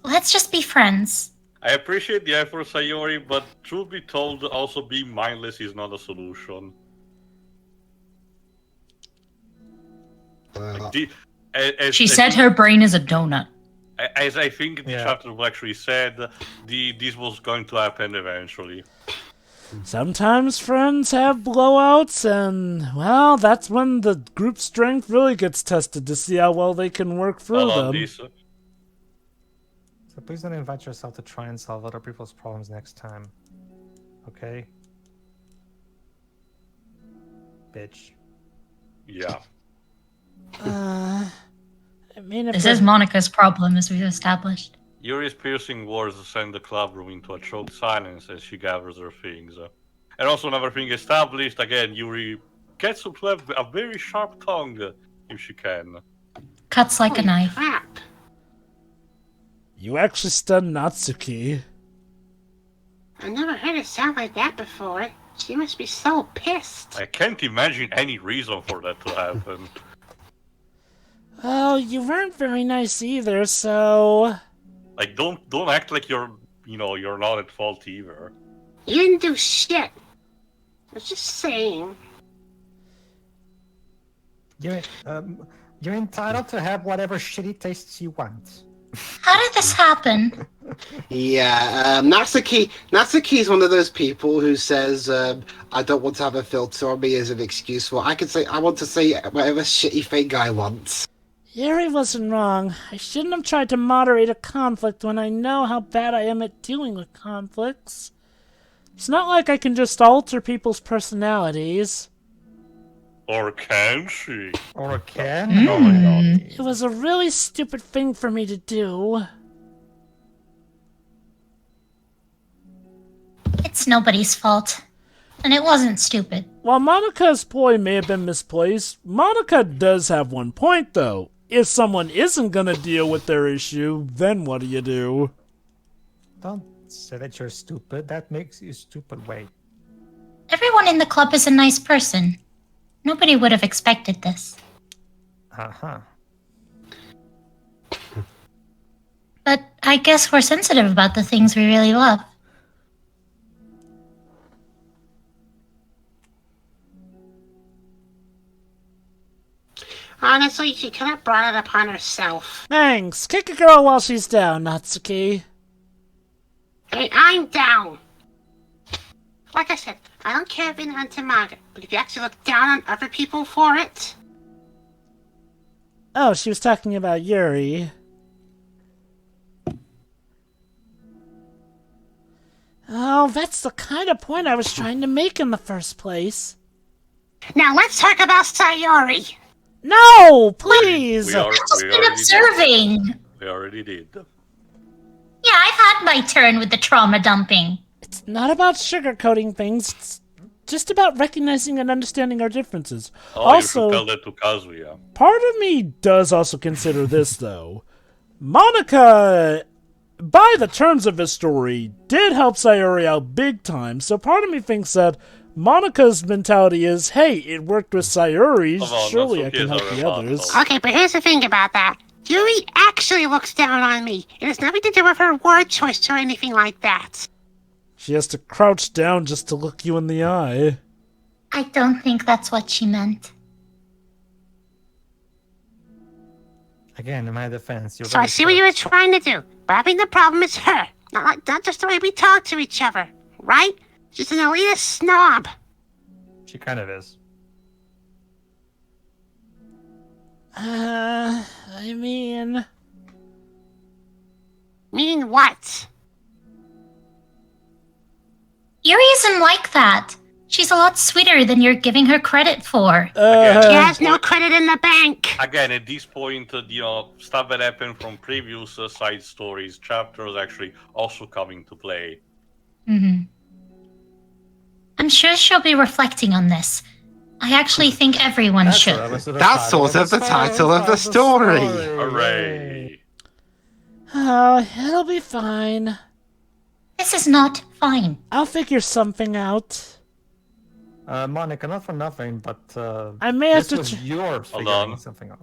Let's just be friends. I appreciate the effort, Sayori, but truth be told, also being mindless is not a solution. She said her brain is a donut. As I think the Yeah. chapter actually said, this was going to happen eventually. Sometimes friends have blowouts, and, well, that's when the group strength really gets tested to see how well they can work through Well, them. this, So please don't invite yourself to try and solve other people's problems next time. Okay? Bitch. yeah. I mean, if This we're- is Monica's problem, as we've established. Yuri's piercing words send the club room into a choked silence as she gathers her things. And also another thing established, again, Yuri gets to have a very sharp tongue if she can. Cuts like a knife. Crap. You actually stunned Natsuki. I've never heard it sound like that before. She must be so pissed. I can't imagine any reason for that to happen. Oh, you weren't very nice either, so... Like, don't act like you're not at fault either. You didn't do shit. I was just saying. You're entitled to have whatever shitty tastes you want. How did this happen? Yeah, Natsuki is one of those people who says, I don't want to have a filter on me as an excuse for I want to say whatever shitty thing I want. Yuri wasn't wrong. I shouldn't have tried to moderate a conflict when I know how bad I am at dealing with conflicts. It's not like I can just alter people's personalities. Or can she? Or can? Oh my god. It was a really stupid thing for me to do. It's nobody's fault. And it wasn't stupid. While Monika's ploy may have been misplaced, Monika does have one point, though. If someone isn't gonna deal with their issue, then what do you do? Don't say that you're stupid. That makes you stupid. Wait. Everyone in the club is a nice person. Nobody would have expected this. Uh-huh. But I guess we're sensitive about the things we really love. Honestly, she could have brought it upon herself. Thanks. Kick a girl while she's down, Natsuki. Hey, I'm down. Like I said, I don't care if you're into manga, but if you actually look down on other people for it... Oh, she was talking about Yuri. Oh, that's the kind of point I was trying to make in the first place. Now let's talk about Sayori. No, please! I've just been observing. We already did. Yeah, I've had my turn with the trauma dumping. It's not about sugarcoating things. It's just about recognizing and understanding our differences. Oh, Also, you should tell that to Kazuya. part of me does also consider this, though. Monika, by the terms of his story, did help Sayori out big time, so part of me thinks that Monika's mentality is, hey, it worked with Sayori, Come on, surely I Natsuki can is help our the others. responsible. Okay, but here's the thing about that. Yuri actually looks down on me. It has nothing to do with her word choice or anything like that. She has to crouch down just to look you in the eye. I don't think that's what she meant. Again, in my defense, you're So I see what you were trying to do. But I think the problem is her. Not just the way we talk to each other. Right? She's an elitist snob. She kind of is. I mean... Mean what? Yuri isn't like that. She's a lot sweeter than you're giving her credit for. She has no credit in the bank. Again, at this point, stuff that happened from previous side stories, chapters actually also come into play. Mm-hmm. I'm sure she'll be reflecting on this. I actually think everyone should. That's sort of the title of the story. Hooray! Oh, it'll be fine. This is not fine. I'll figure something out. Monika, not for nothing, but I may have this to... was your Hold figuring on. something out.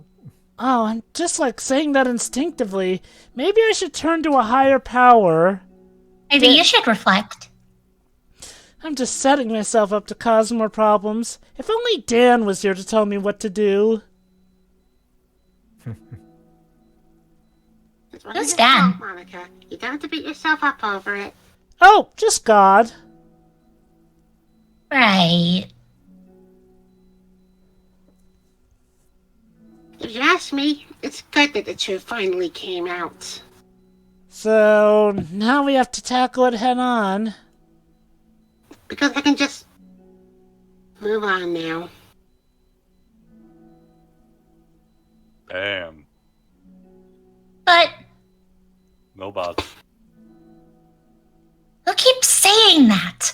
Oh, I'm just like saying that instinctively. Maybe I should turn to a higher power. Maybe you should reflect. I'm just setting myself up to cause more problems. If only Dan was here to tell me what to do. Who's Dan? Monika, you don't have to beat yourself up over it. Oh, just God. Right. If you ask me, it's good that the truth finally came out. So, now we have to tackle it head on. Because I can just move on now. Damn. But No buts. who keeps saying that?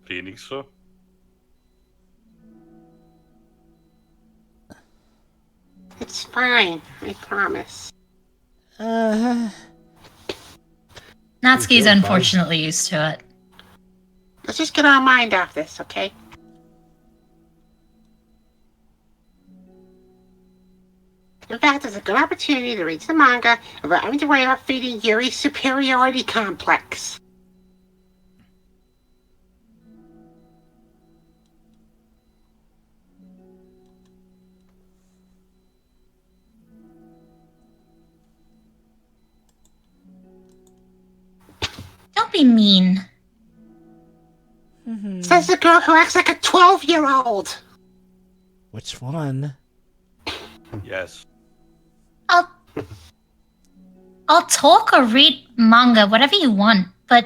Phoenix? It's fine, I promise. Natsuki's unfortunately used to it. Let's just get our mind off this, okay? In fact, it's a good opportunity to read some manga without having to worry about feeding Yuri's superiority complex. don't be mean. Says the girl who acts like a 12-year-old. Which one? Yes. I'll talk or read manga, whatever you want, but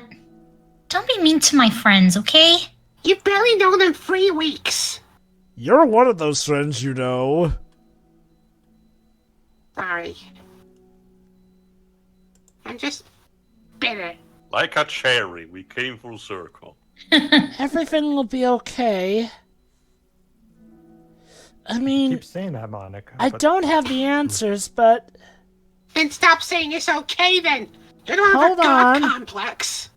don't be mean to my friends, okay? You've barely known them 3 weeks. You're one of those friends, you know. Sorry. I'm just bitter. Like a cherry, we came full circle. Everything will be okay. I mean, Keep saying that, Monika. I but don't have the answers, but Then stop saying it's okay then. You don't have Hold a god on. complex.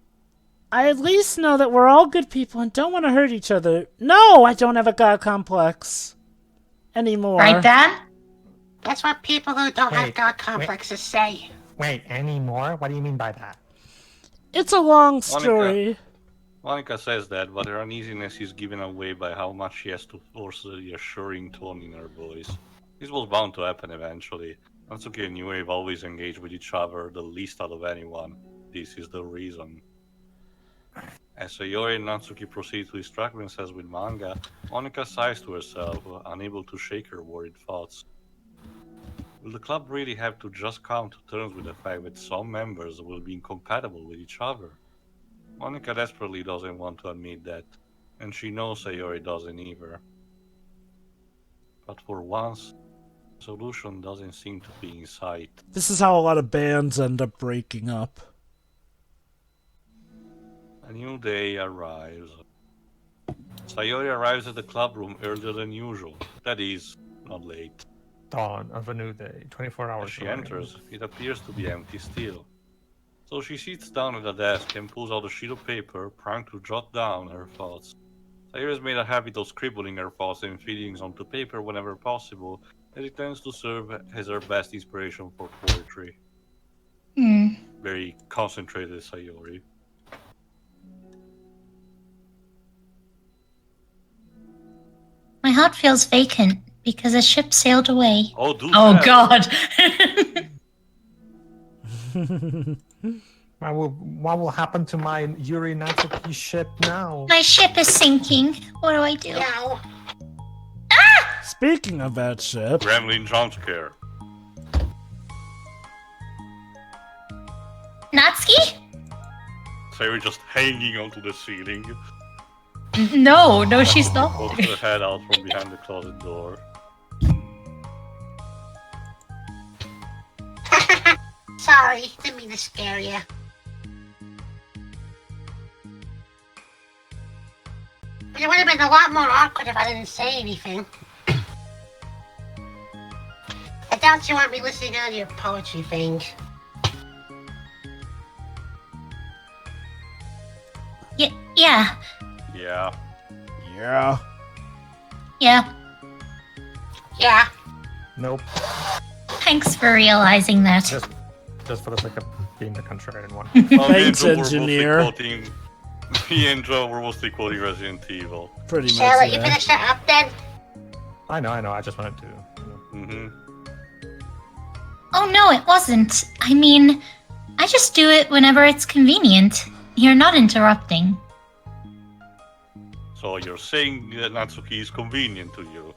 I at least know that we're all good people and don't want to hurt each other. No, I don't have a god complex anymore. Right, Dad? That's what people who don't have Wait, god complexes say. Wait, any more? What do you mean by that? It's a long story. Monika says that, but her uneasiness is given away by how much she has to force the assuring tone in her voice. This was bound to happen eventually. Natsuki and Yuri have always engaged with each other the least out of anyone. This is the reason. As Sayori and Natsuki proceed to distract themselves with manga, Monika sighs to herself, unable to shake her worried thoughts. Will the club really have to just come to terms with the fact that some members will be incompatible with each other? Monika desperately doesn't want to admit that, and she knows Sayori doesn't either. But for once, a solution doesn't seem to be in sight. This is how a lot of bands end up breaking up. A new day arrives. Sayori arrives at the clubroom earlier than usual. That is, not late. Dawn of a new day, 24 hours As she remaining. enters, it appears to be empty still. So she sits down at a desk and pulls out a sheet of paper, primed to jot down her thoughts. Sayori has made a habit of scribbling her thoughts and feelings onto paper whenever possible, as it tends to serve as her best inspiration for poetry. Very concentrated Sayori. My heart feels vacant because a ship sailed away. Oh, do Oh tell. God. What will happen to my Yuri Natsuki ship now? My ship is sinking. What do I do? Now, Speaking of that ship, Gremlin jump scare. Natsuki? Sayori just hanging onto the ceiling. No, she's not. Pokes her head out from behind the closet door. sorry, didn't mean to scare you. It would have been a lot more awkward if I didn't say anything. I doubt you want me listening to your poetry thing. Yeah. Yeah. yeah. Yeah. Yeah. Nope. Thanks for realizing that. Just for the sake of being the contrarian one. Well, Thanks, me and Joe were mostly engineer. quoting- Me and Joe were mostly quoting Resident Evil. Pretty much. Shall I let you yeah. finish that up then? I know. I just wanted to. Mm-hmm. Oh no, it wasn't. I mean, I just do it whenever it's convenient. You're not interrupting. So you're saying that Natsuki is convenient to you?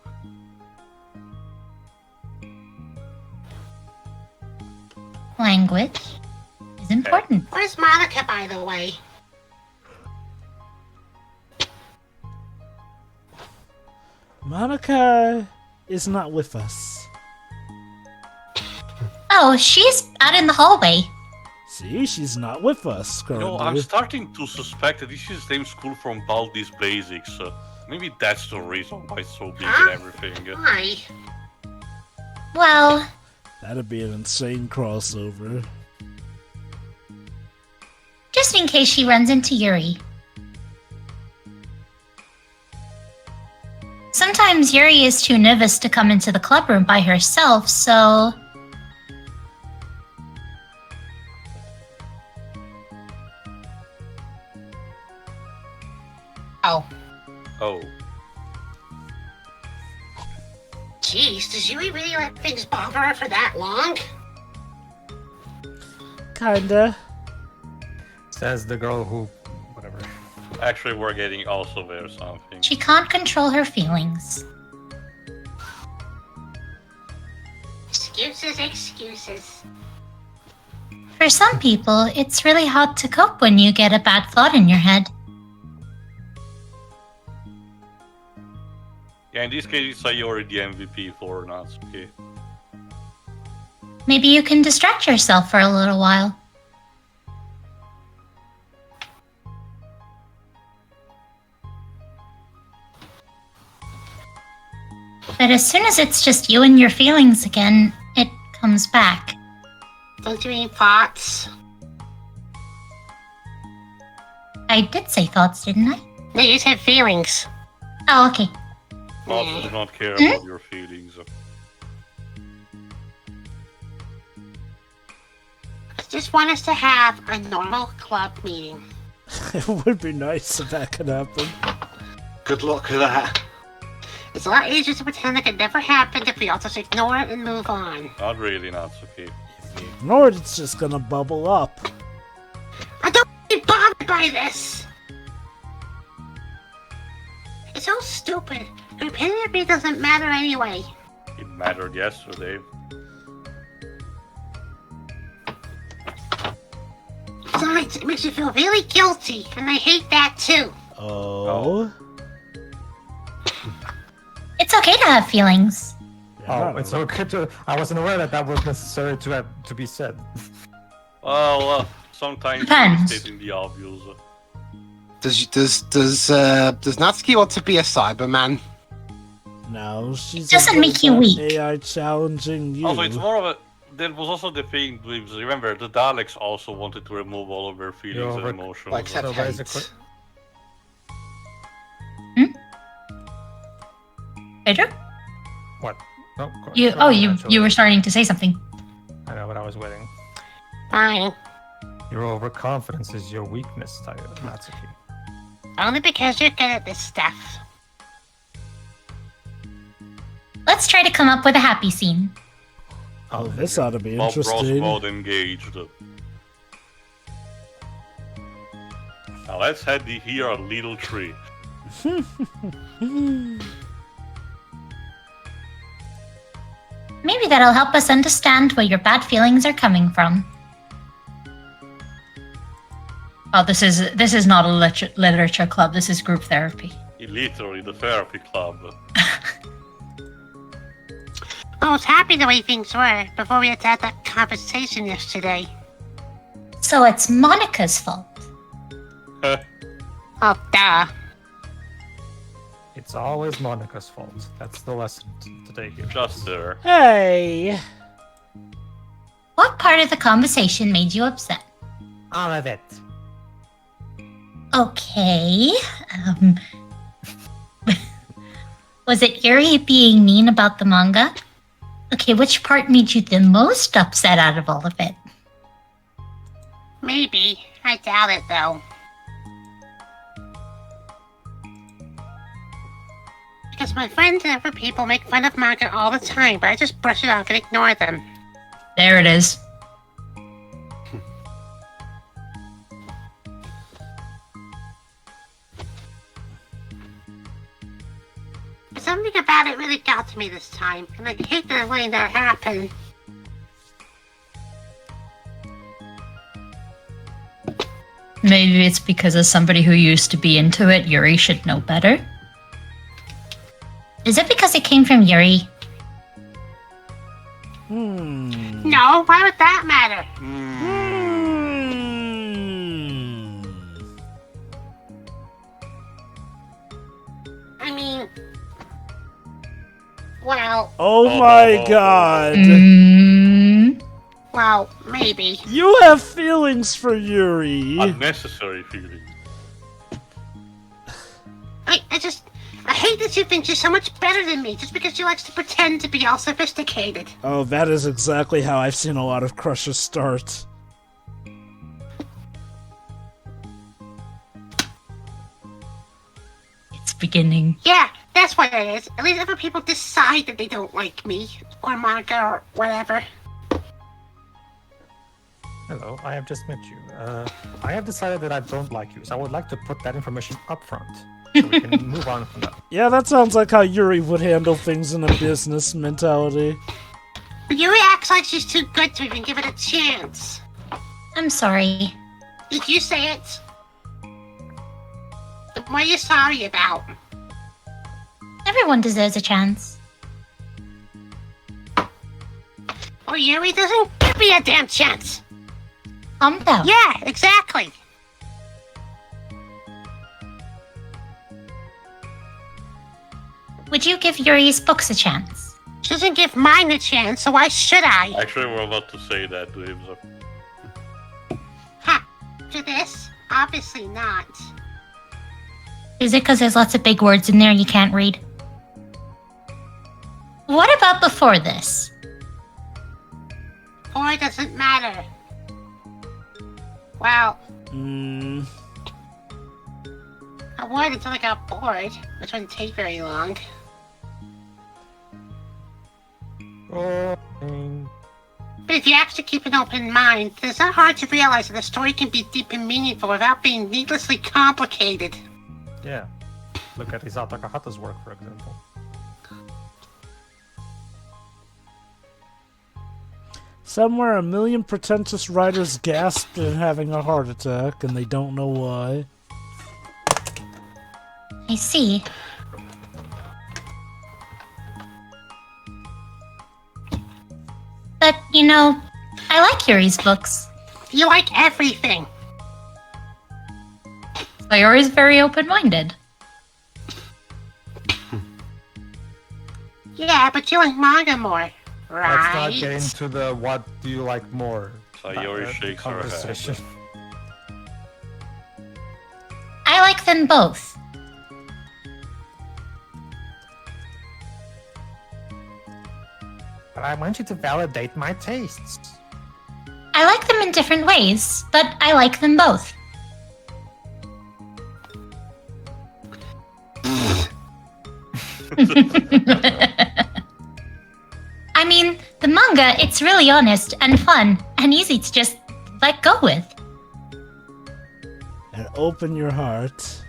Language is important. Where's Monika, by the way? Monika is not with us. Oh, she's out in the hallway. See, she's not with us You currently. know, I'm starting to suspect that this is the same school from Baldi's Basics. Maybe that's the reason why it's so big and everything. Why? Well, That'd be an insane crossover. just in case she runs into Yuri. Sometimes Yuri is too nervous to come into the clubroom by herself, so... Oh. Oh. Jeez, does Yuri really let things bother her for that long? Kinda. Says the girl who, whatever. Actually, we're getting also there something. She can't control her feelings. Excuses, excuses. For some people, it's really hard to cope when you get a bad thought in your head. Yeah, in this case, it's Sayori the MVP for Natsuki. Maybe you can distract yourself for a little while. But as soon as it's just you and your feelings again, it comes back. Don't you mean thoughts? I did say thoughts, didn't I? No, you said feelings. Oh, okay. Also, do not care about your feelings. I just want us to have a normal club meeting. It would be nice if that could happen. Good luck with that. It's a lot easier to pretend like it never happened if we all just ignore it and move on. Not really, Natsuki. If you ignore it, it's just gonna bubble up. I don't be bothered by this! It's so stupid. Your opinion of me doesn't matter anyway. It mattered yesterday. Besides, it makes you feel really guilty, and I hate that too. Oh. It's okay to have feelings. Oh, it's okay to. I wasn't aware that that was necessary to be said. Well, sometimes Depends. stating the obvious. Does Natsuki want to be a Cyberman? No, she's Doesn't a make you robot weak. AI challenging you. Also, it's more of a. There was also the thing. Remember, the Daleks also wanted to remove all of their feelings and emotions. Like So basically, Pedro? what? No, go- You go ahead, you actually. were starting to say something. I know, but I was waiting. Fine. Your overconfidence is your weakness, Natsuki. Only because you're good at this stuff. Let's try to come up with a happy scene. Oh, this ought to be Bob Ross interesting. mode engaged. Now let's head here a little tree. Maybe that'll help us understand where your bad feelings are coming from. Oh, this is not a literature club. This is group therapy. Literally, the therapy club. I was happy the way things were before we had to have that conversation yesterday. So it's Monika's fault. Oh, duh. It's always Monika's fault. That's the lesson today here. Just there. Hey! What part of the conversation made you upset? All of it. Okay. Was it Yuri being mean about the manga? Okay, which part made you the most upset out of all of it? Maybe. I doubt it, though. Because my friends and other people make fun of manga all the time, but I just brush it off and ignore them. There it is. Something about it really got to me this time, and I hate the way that happened. Maybe it's because as somebody who used to be into it, Yuri should know better. Is it because it came from Yuri? No, why would that matter? I mean, well, Oh my god! well, maybe. You have feelings for Yuri! Unnecessary feeling. I hate that you think you're so much better than me just because she likes to pretend to be all sophisticated. Oh, that is exactly how I've seen a lot of crushes start. It's beginning. Yeah, that's what it is. At least other people decide that they don't like me, or manga, or whatever. At hello, I have just met you. I have decided that I don't like you, so I would like to put that information up front. So we can move on from that. Yeah, that sounds like how Yuri would handle things in a business mentality. Yuri acts like she's too good to even give it a chance. I'm sorry. Did you say it? What are you sorry about? Everyone deserves a chance. Well, Yuri doesn't give me a damn chance. Calm down. Yeah, exactly. Would you give Yuri's books a chance? She doesn't give mine a chance, so why should I? Actually, we're about to say that to him. So. Ha! To this? Obviously not. Is it because there's lots of big words in there you can't read? What about before this? Boy, doesn't matter. Well, I would until I got bored, which wouldn't take very long. But if you actually keep an open mind, it's not hard to realize that a story can be deep and meaningful without being needlessly complicated. Yeah. Look at Isao Takahata's work, for example. Somewhere a million pretentious writers gasped in having a heart attack, and they don't know why. I see. But, you know, I like Yuri's books. You like everything. Sayori's very open-minded. Yeah, but you like manga more, right? Let's not get into the what do you like more Sayori shakes her conversation. head. I like them both. But I want you to validate my tastes. I like them in different ways, but I like them both. I mean, the manga, it's really honest and fun and easy to just let go with. And open your heart.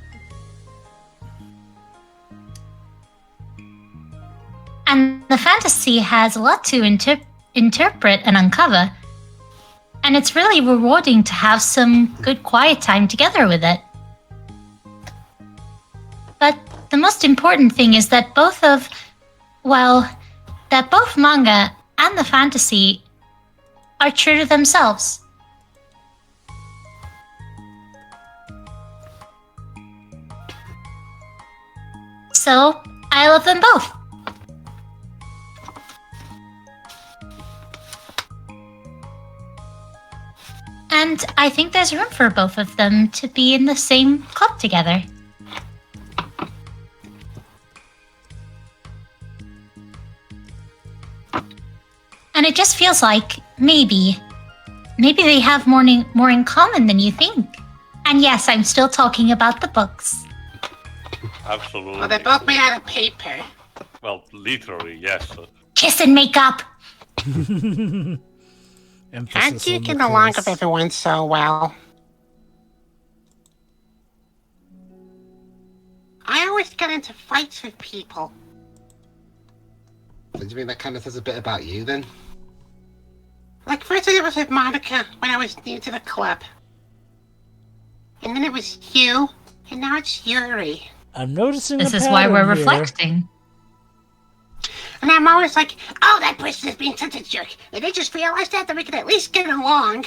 And the fantasy has a lot to interpret and uncover. And it's really rewarding to have some good quiet time together with it. But the most important thing is that both manga and the fantasy are true to themselves. So, I love them both. And I think there's room for both of them to be in the same club together. And it just feels like maybe they have more in common than you think. And yes, I'm still talking about the books. Absolutely. Well, they're both made out of paper. Well, literally, yes. Kiss and make up. How'd you get along with everyone so well? I always get into fights with people. Do you mean that kind of says a bit about you, then? Like, first it was with Monika when I was new to the club. And then it was you, and now it's Yuri. I'm noticing This a is why we're pattern here. reflecting. And I'm always like, oh, that person is being such a jerk. And they just realized that we could at least get along.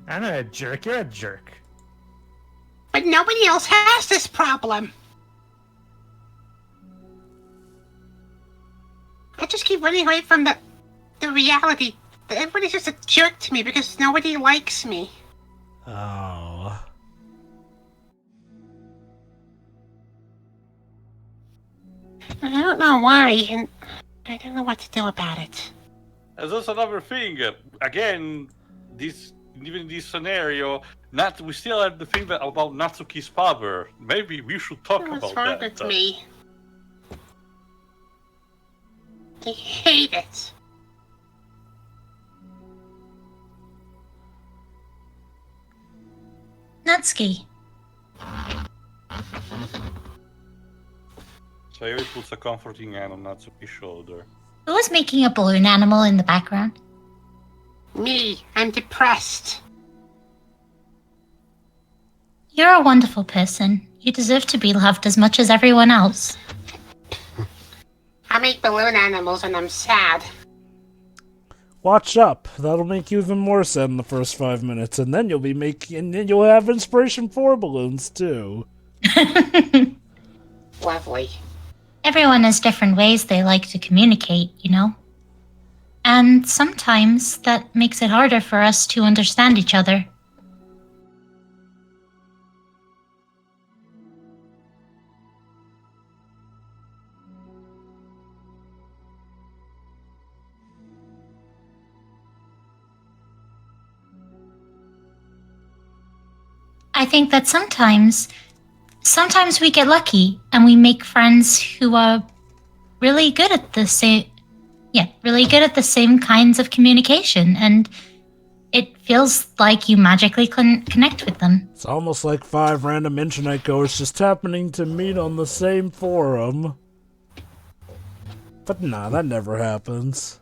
I'm not a jerk, you're a jerk. But nobody else has this problem. I just keep running away from the reality that everybody's just a jerk to me because nobody likes me. Oh. I don't know why, and I don't know what to do about it. And that's another thing. Again, even this scenario, we still have the thing about Natsuki's father. Maybe we should talk What's about wrong that. with me? I hate it. Natsuki. Sayori puts a comforting hand on Natsuki's shoulder. Who was making a balloon animal in the background? Me, I'm depressed. You're a wonderful person. You deserve to be loved as much as everyone else. I make balloon animals when I'm sad. Watch up. That'll make you even more sad in the first 5 minutes, and then you'll have inspiration for balloons too. Lovely. Everyone has different ways they like to communicate, you know? And sometimes that makes it harder for us to understand each other. I think that sometimes we get lucky and we make friends who are really good at the same kinds of communication, and it feels like you magically connect with them. It's almost like 5 random internet goers just happening to meet on the same forum. But nah, that never happens.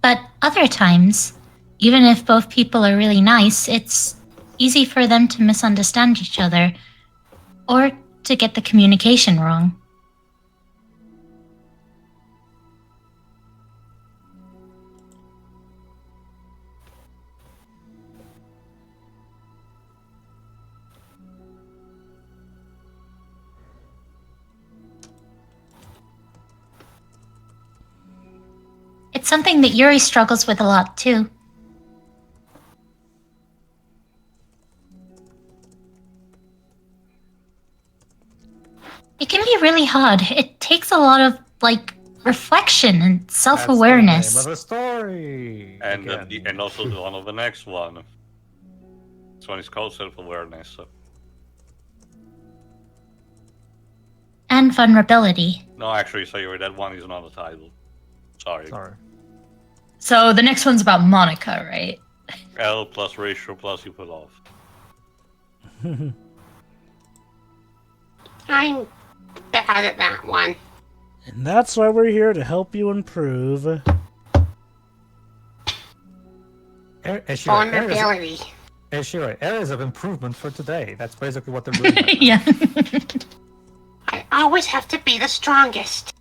But other times, even if both people are really nice, it's easy for them to misunderstand each other or to get the communication wrong. It's something that Yuri struggles with a lot, too. It can be really hard. It takes a lot of, reflection and self-awareness. That's the name of the story. And also the one of the next one. This one is called self-awareness. And vulnerability. No, actually, Sayori, that one is not a title. Sorry. So the next one's about Monika, right? L plus ratio plus you put off. I'm bad at that one. And that's why we're here to help you improve. Vulnerability. Sure, areas of improvement for today. That's basically what they're doing. Right now. Yeah. I always have to be the strongest.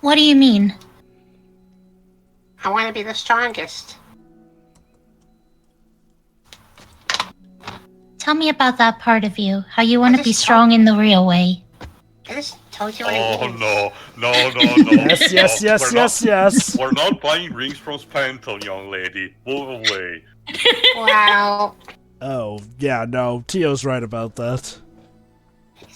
What do you mean? I want to be the strongest. Tell me about that part of you. How you want to be strong in the real way. I just told you what it Oh is. no. Yes. We're not buying rings from Spanton, young lady. Move away. Wow. Oh, yeah, no, Tio's right about that.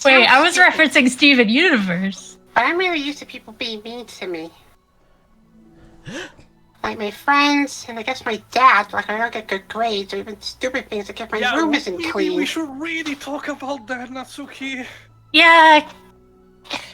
Wait, I was Sounds stupid, referencing Steven Universe. But I'm really used to people being mean to me. Like my friends, and I guess my dad, like I don't get good grades, or even stupid things like if my room isn't clean. We should really talk about that, Natsuki. Yeah.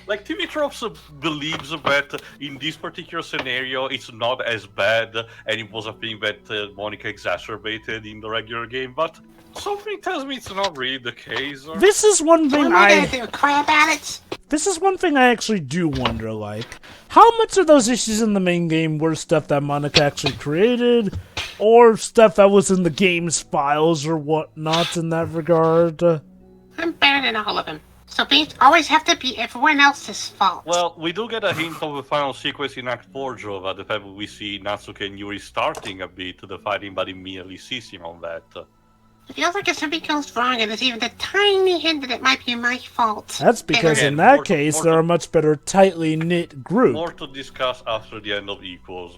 Like, TV Tropes believes that in this particular scenario, it's not as bad, and it was a thing that Monika exacerbated in the regular game, but something tells me it's not really the case. Or... This is one What thing am I gonna do? Cry about it? This is one thing I actually do wonder, like, how much of those issues in the main game were stuff that Monika actually created, or stuff that was in the game's files or whatnot in that regard? I'm better than all of them. So things always have to be everyone else's fault. Well, we do get a hint of the final sequence in Act 4, Joe, at the fact that we see Natsuki and Yuri starting a bit to the fighting, but immediately ceasing on that. It feels like if something goes wrong and there's even the tiny hint that it might be my fault. That's because Again, in that more- case, more they're to- a much better tightly knit group. More to discuss after the end of Equals.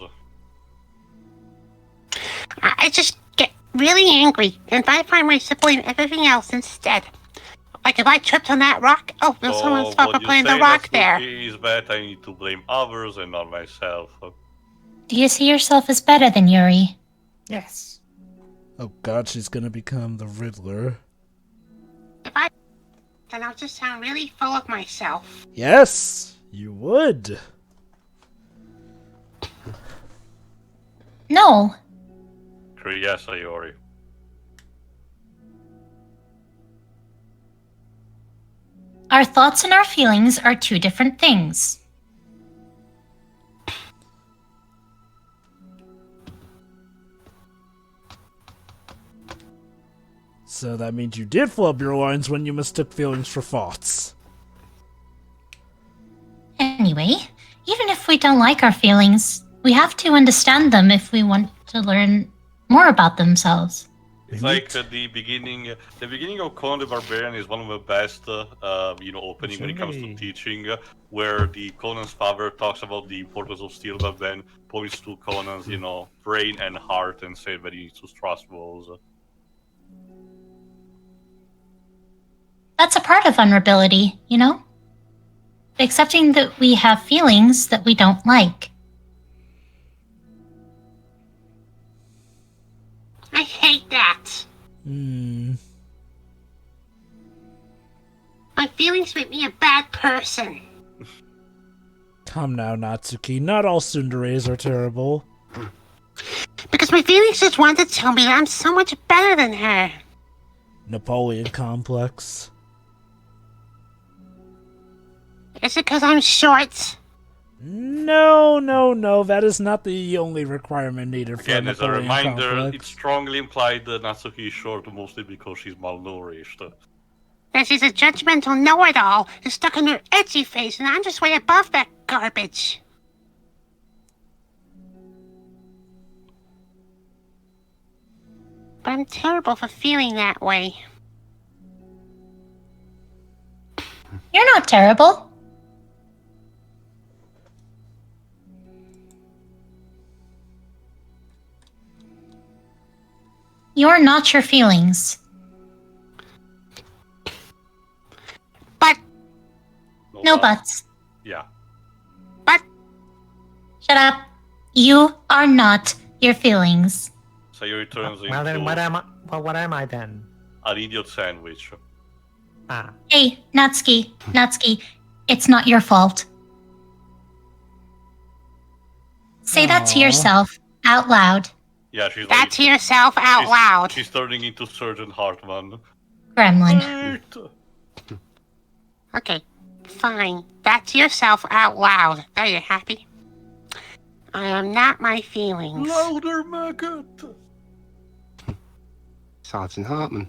I just get really angry and I find myself blaming everything else instead. Like if I tripped on that rock, oh, there's someone's fault for putting the rock there. Is that I need to blame others and not myself. Do you see yourself as better than Yuri? Yes. Oh god, she's gonna become the Riddler. Then I'll just sound really full of myself. Yes, you would. No. Yes, Sayori. Our thoughts and our feelings are two different things. So that means you did flub your lines when you mistook feelings for thoughts. Anyway, even if we don't like our feelings, we have to understand them if we want to learn more about themselves. It's like the beginning of Conan the Barbarian is one of the best, opening when it comes to teaching, where the Conan's father talks about the importance of steel, but then points to Conan's, brain and heart and say that he needs to trust those. That's a part of vulnerability, you know? Accepting that we have feelings that we don't like. I hate that. My feelings make me a bad person. Come now, Natsuki. Not all tsunderes are terrible. Because my feelings just want to tell me that I'm so much better than her. Napoleon complex. Is it because I'm short? No. That is not the only requirement needed for Again, as a Napoleon reminder, complex. it's strongly implied that Natsuki is short mostly because she's malnourished. That she's a judgmental know-it-all who's stuck in her edgy face, and I'm just way above that garbage. But I'm terrible for feeling that way. You're not terrible. You're not your feelings. But... No buts. Yeah. But... Shut up. You are not your feelings. Sayori turns Well, then into what am I then? an idiot sandwich. Ah. Hey, Natsuki, it's not your fault. Say that to Aw. yourself out loud. Yeah, she's That to yourself out loud. She's turning into Sergeant Hartman. Gremlin. Wait. Okay, fine. That to yourself out loud. Are you happy? I am not my feelings. Louder, maggot! Sergeant Hartman.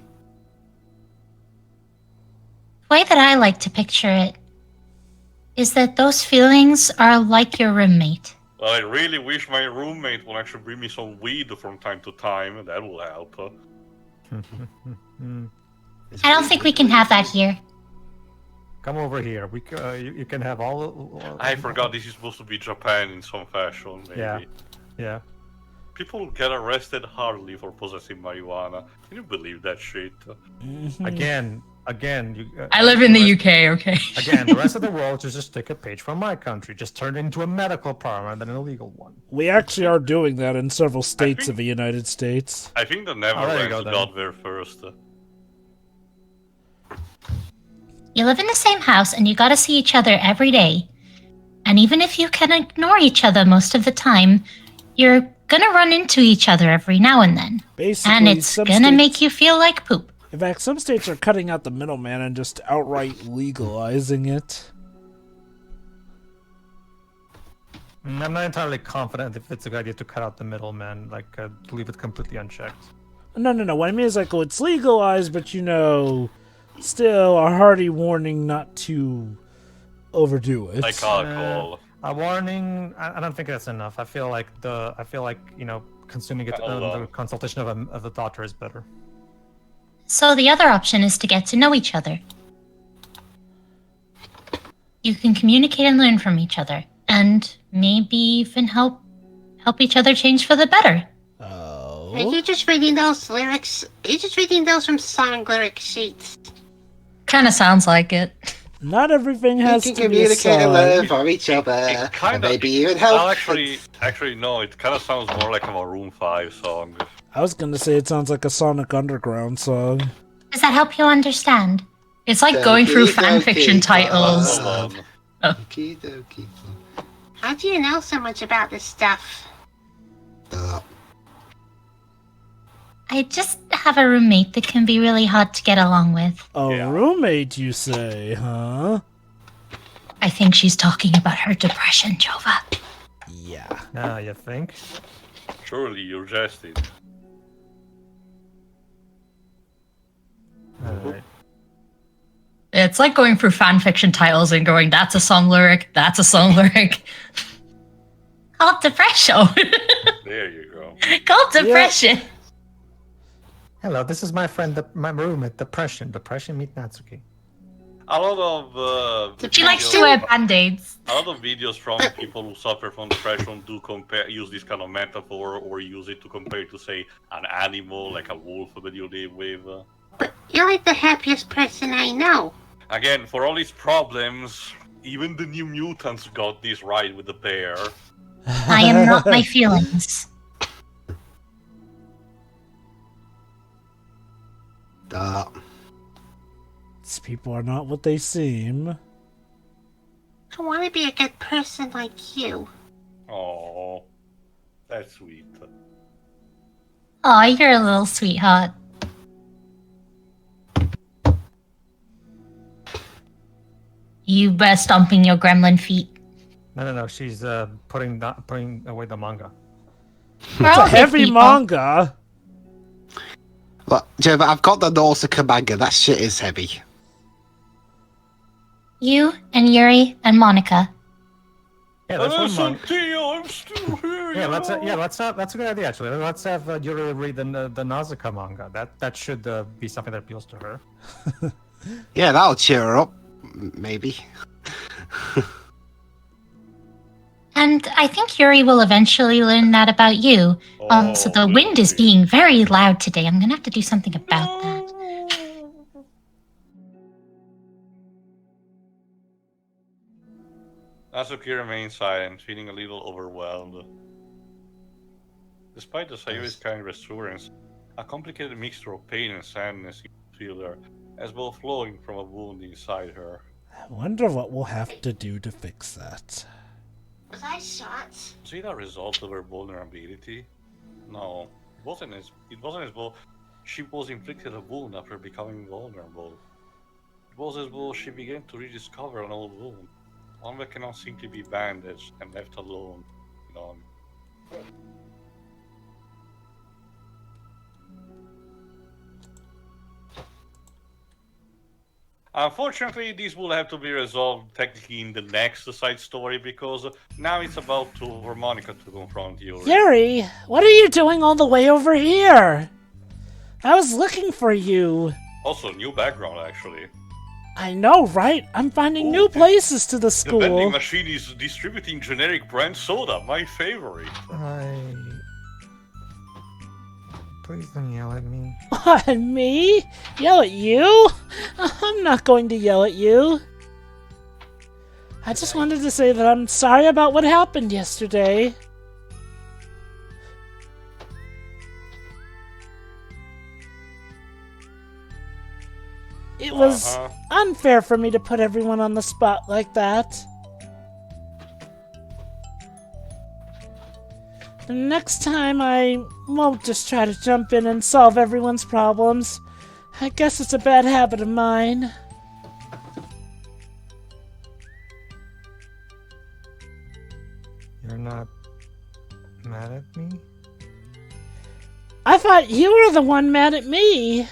The way that I like to picture it is that those feelings are like your roommate. Well, I really wish my roommate would actually bring me some weed from time to time. That will help. I don't think we can have that here. Come over here. You can have all. I forgot this is supposed to be Japan in some fashion, maybe. Yeah. People get arrested hardly for possessing marijuana. Can you believe that shit? Again. I live in the UK, okay? Again, the rest of the world just take a page from my country. Just turn it into a medical problem and then an illegal one. We actually are doing that in several states of the United States. I think the Neverlands got there first. You live in the same house and you gotta see each other every day. And even if you can ignore each other most of the time, you're gonna run into each other every now and then. Basically, And it's gonna make you feel like poop. In fact, some states are cutting out the middleman and just outright legalizing it. I'm not entirely confident if it's a good idea to cut out the middleman, to leave it completely unchecked. No. What I mean is, it's legalized, but still a hearty warning not to overdo it. Like alcohol. A warning. I don't think that's enough. I feel like consuming it under the consultation of a doctor is better. So the other option is to get to know each other. You can communicate and learn from each other, and maybe even help each other change for the better. Oh. Are you just reading those lyrics? Are you just reading those from song lyric sheets? Kind of sounds like it. Not everything has You to can be a communicate and song. learn from each other. And maybe even help. Well, actually, no. It kind of sounds more like a Maroon 5 song. I was gonna say it sounds like a Sonic Underground song. Does that help you understand? It's like going through Doki fanfiction Doki. titles. Hold on. Doki Doki. How do you know so much about this stuff? I just have a roommate that can be really hard to get along with. A roommate, you say, huh? I think she's talking about her depression, Jova. Yeah. Ah, you think? Surely you're jesting. Alright. It's like going through fanfiction titles and going, that's a song lyric, that's a song lyric. Called depression. There you go. Called depression. Hello, this is my friend, my roommate, Depression. Depression meet Natsuki. A lot of She likes to wear band-aids. a lot of videos from people who suffer from depression do use this kind of metaphor or use it to compare to, say, an animal like a wolf that you live with. But you're like the happiest person I know. Again, for all its problems, even the New Mutants got this right with the bear. I am not my feelings. Duh. These people are not what they seem. I want to be a good person like you. Oh, that's sweet. Aw, you're a little sweetheart. You better stomping your gremlin feet. No. She's putting away the manga. We're It's all a good heavy people. manga. But, Joe, but I've got the Nausicaa manga. That shit is heavy. You and Yuri and Monika. Yeah, that's one manga. I'm still here. That's a good idea actually. Let's have Yuri read the Nausicaa manga. That should be something that appeals to her. Yeah, that'll cheer her up. Maybe. And I think Yuri will eventually learn that about you. So the wind is being very loud today. I'm gonna have to do something about that. Natsuki remains silent, feeling a little overwhelmed. Despite the Sayori's kind reassurance, a complicated mixture of pain and sadness you feel her, as both flowing from a wound inside her. I wonder what we'll have to do to fix that. Was I shot? Was it a result of her vulnerability? No, it wasn't as though she was inflicted a wound after becoming vulnerable. It was as though she began to rediscover an old wound, one that cannot simply be bandaged and left alone. Gone. Unfortunately, this will have to be resolved technically in the next side story because now it's about for Monika to confront Yuri. Yuri, what are you doing all the way over here? I was looking for you. Also, new background actually. I know, right? I'm finding new places to the The vending school. machine is distributing generic brand soda, my favorite. Please don't yell at me. What, me? Yell at you? I'm not going to yell at you. I just wanted to say that I'm sorry about what happened yesterday. It was unfair for me to put everyone on the spot like that. The next time I won't just try to jump in and solve everyone's problems. I guess it's a bad habit of mine. You're not mad at me? I thought you were the one mad at me.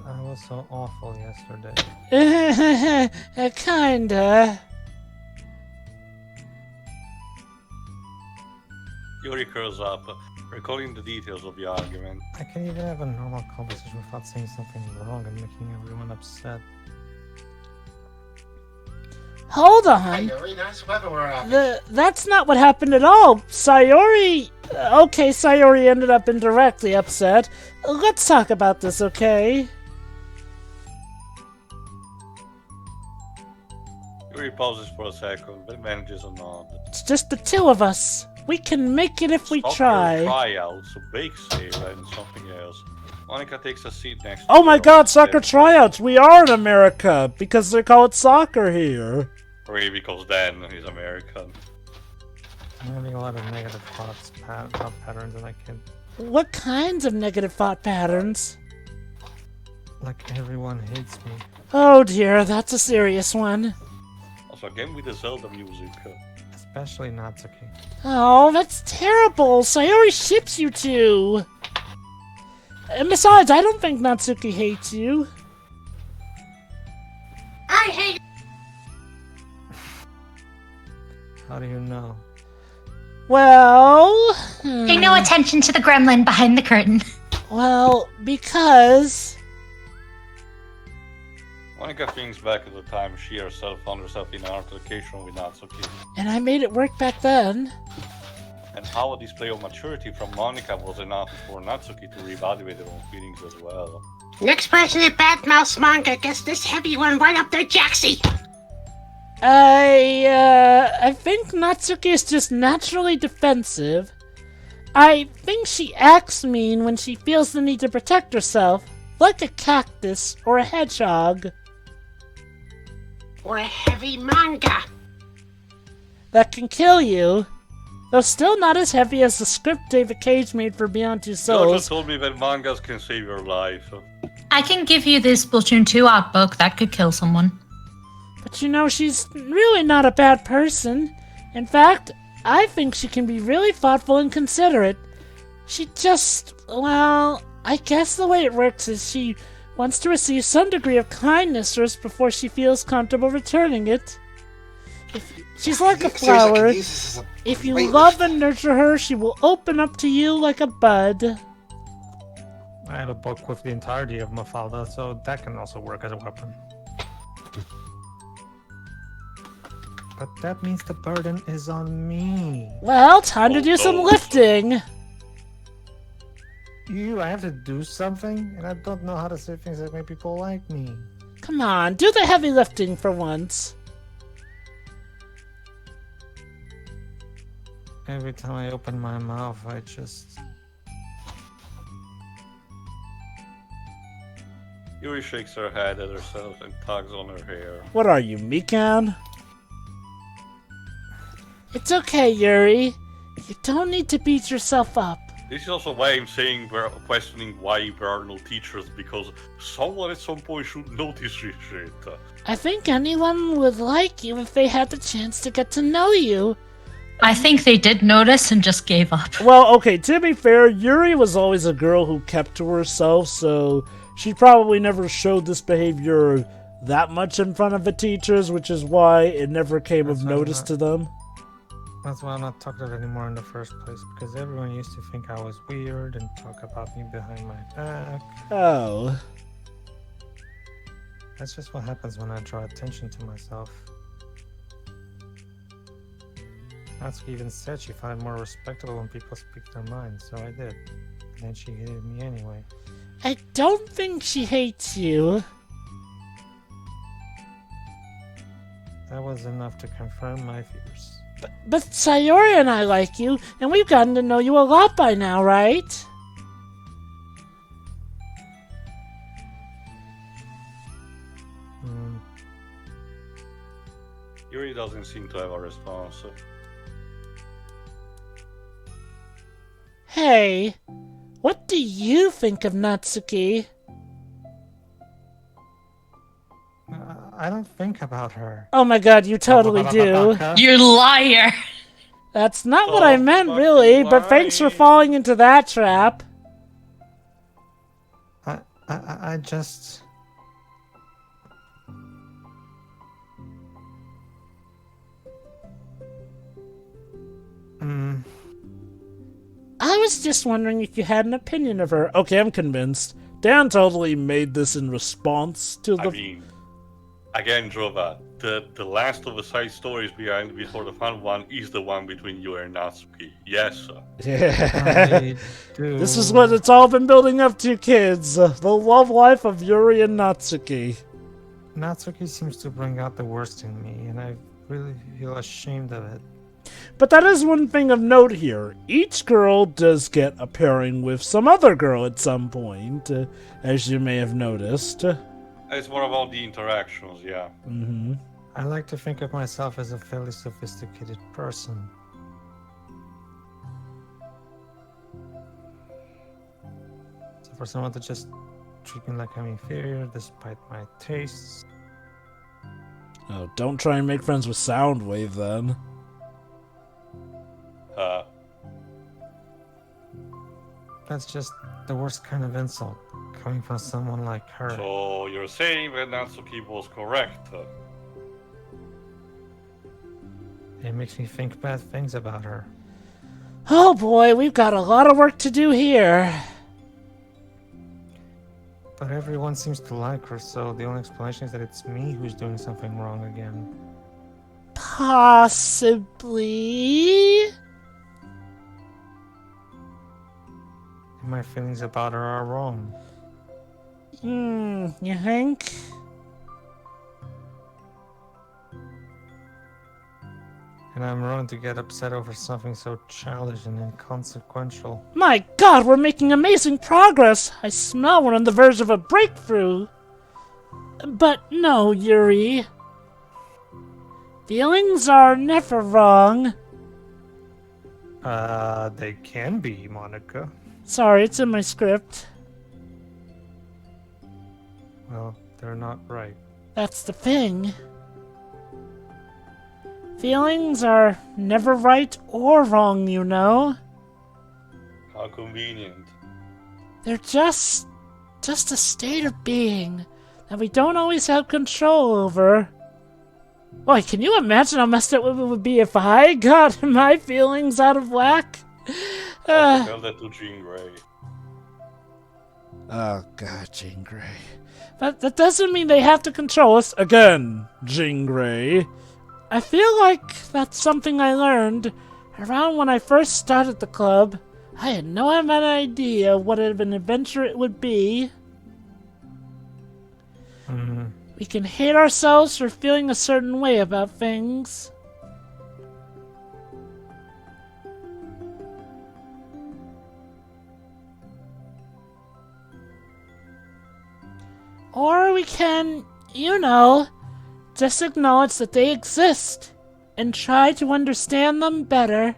I was so awful yesterday. Kinda. Yuri curls up, recalling the details of the argument. I can't even have a normal conversation without saying something wrong and making everyone upset. Hold on. Very nice weather we're having. That's not what happened at all. Sayori... Okay, Sayori ended up indirectly upset. Let's talk about this, okay? Yuri pauses for a second, but manages a nod. It's just the two of us. We can make it if we Soccer try. tryouts, a bake sale, and something else. Monika takes a seat next to Oh my her god, and soccer says, tryouts! We are in America! Because they call it soccer here. Really, because Dan is American. I'm having a lot of negative thought patterns, and I can't. What kinds of negative thought patterns? Like everyone hates me. Oh dear, that's a serious one. Also, again with the Zelda music. Especially Natsuki. Oh, that's terrible. Sayori ships you two. And besides, I don't think Natsuki hates you. I hate. How do you know? Well... Pay no attention to the gremlin behind the curtain. Well, because... Monika thinks back at the time she herself found herself in an altercation with Natsuki. And I made it work back then. And how a display of maturity from Monika was enough for Natsuki to reevaluate her own feelings as well. Next person that badmouths manga gets this heavy one right up their jacksie. I think Natsuki is just naturally defensive. I think she acts mean when she feels the need to protect herself, like a cactus or a hedgehog. Or a heavy manga. That can kill you. Though still not as heavy as the script David Cage made for Beyond Two Jojo Souls. told me that mangas can save your life. I can give you this Splatoon 2 art book that could kill someone. But you know, she's really not a bad person. In fact, I think she can be really thoughtful and considerate. She just, well, I guess the way it works is she wants to receive some degree of kindness first before she feels comfortable returning it. She's like a flower. If you love and nurture her, she will open up to you like a bud. I have a book with the entirety of Mafalda, so that can also work as a weapon. But that means the burden is on me. Well, time to do some lifting. I have to do something, and I don't know how to say things that make people like me. Come on, do the heavy lifting for once. Every time I open my mouth, I just... Yuri shakes her head at herself and tugs on her hair. What are you, Mikan? It's okay, Yuri. You don't need to beat yourself up. This is also why I'm saying we're questioning why there are no teachers, because someone at some point should notice this shit. I think anyone would like you if they had the chance to get to know you. I think they did notice and just gave up. Well, okay, to be fair, Yuri was always a girl who kept to herself, so she probably never showed this behavior that much in front of the teachers, which is why it never came of notice to them. That's why I'm not talkative anymore in the first place, because everyone used to think I was weird and talk about me behind my back. Oh. That's just what happens when I draw attention to myself. Natsuki even said she found it more respectable when people speak their minds, so I did. And then she hated me anyway. I don't think she hates you. That was enough to confirm my fears. But Sayori and I like you, and we've gotten to know you a lot by now, right? Yuri doesn't seem to have a response. Hey, what do you think of Natsuki? I don't think about her. Oh my god, you totally do. You liar! That's not what I meant, really, but thanks for falling into that trap. I just... I was just wondering if you had an opinion of her. Okay, I'm convinced. Dan totally made this in response to the... I mean, again, Drova, the last of the side stories behind before the fun one is the one between you and Natsuki. Yes. Yeah. This is what it's all been building up to, kids. The love life of Yuri and Natsuki. Natsuki seems to bring out the worst in me, and I really feel ashamed of it. But that is one thing of note here. Each girl does get a pairing with some other girl at some point, as you may have noticed. It's more about the interactions, yeah. Mm-hmm. I like to think of myself as a fairly sophisticated person. For someone to just treat me like I'm inferior despite my tastes. Oh, don't try and make friends with Soundwave then. That's just the worst kind of insult, coming from someone like her. So you're saying that Natsuki was correct? It makes me think bad things about her. Oh boy, we've got a lot of work to do here. But everyone seems to like her, so the only explanation is that it's me who's doing something wrong again. Possibly. And my feelings about her are wrong. You think? And I'm wrong to get upset over something so childish and inconsequential. My god, we're making amazing progress! I smell we're on the verge of a breakthrough. But no, Yuri. Feelings are never wrong. They can be, Monika. Sorry, it's in my script. Well, they're not right. That's the thing. Feelings are never right or wrong, you know. How convenient. They're just a state of being that we don't always have control over. Boy, can you imagine how messed up it would be if I got my feelings out of whack? Tell that to Jean Grey. Oh god, Jean Grey. But that doesn't mean they have to control us. Again, Jean Grey. I feel like that's something I learned around when I first started the club. I had no idea what of an adventure it would be. We can hate ourselves for feeling a certain way about things. Or we can, you know, just acknowledge that they exist and try to understand them better.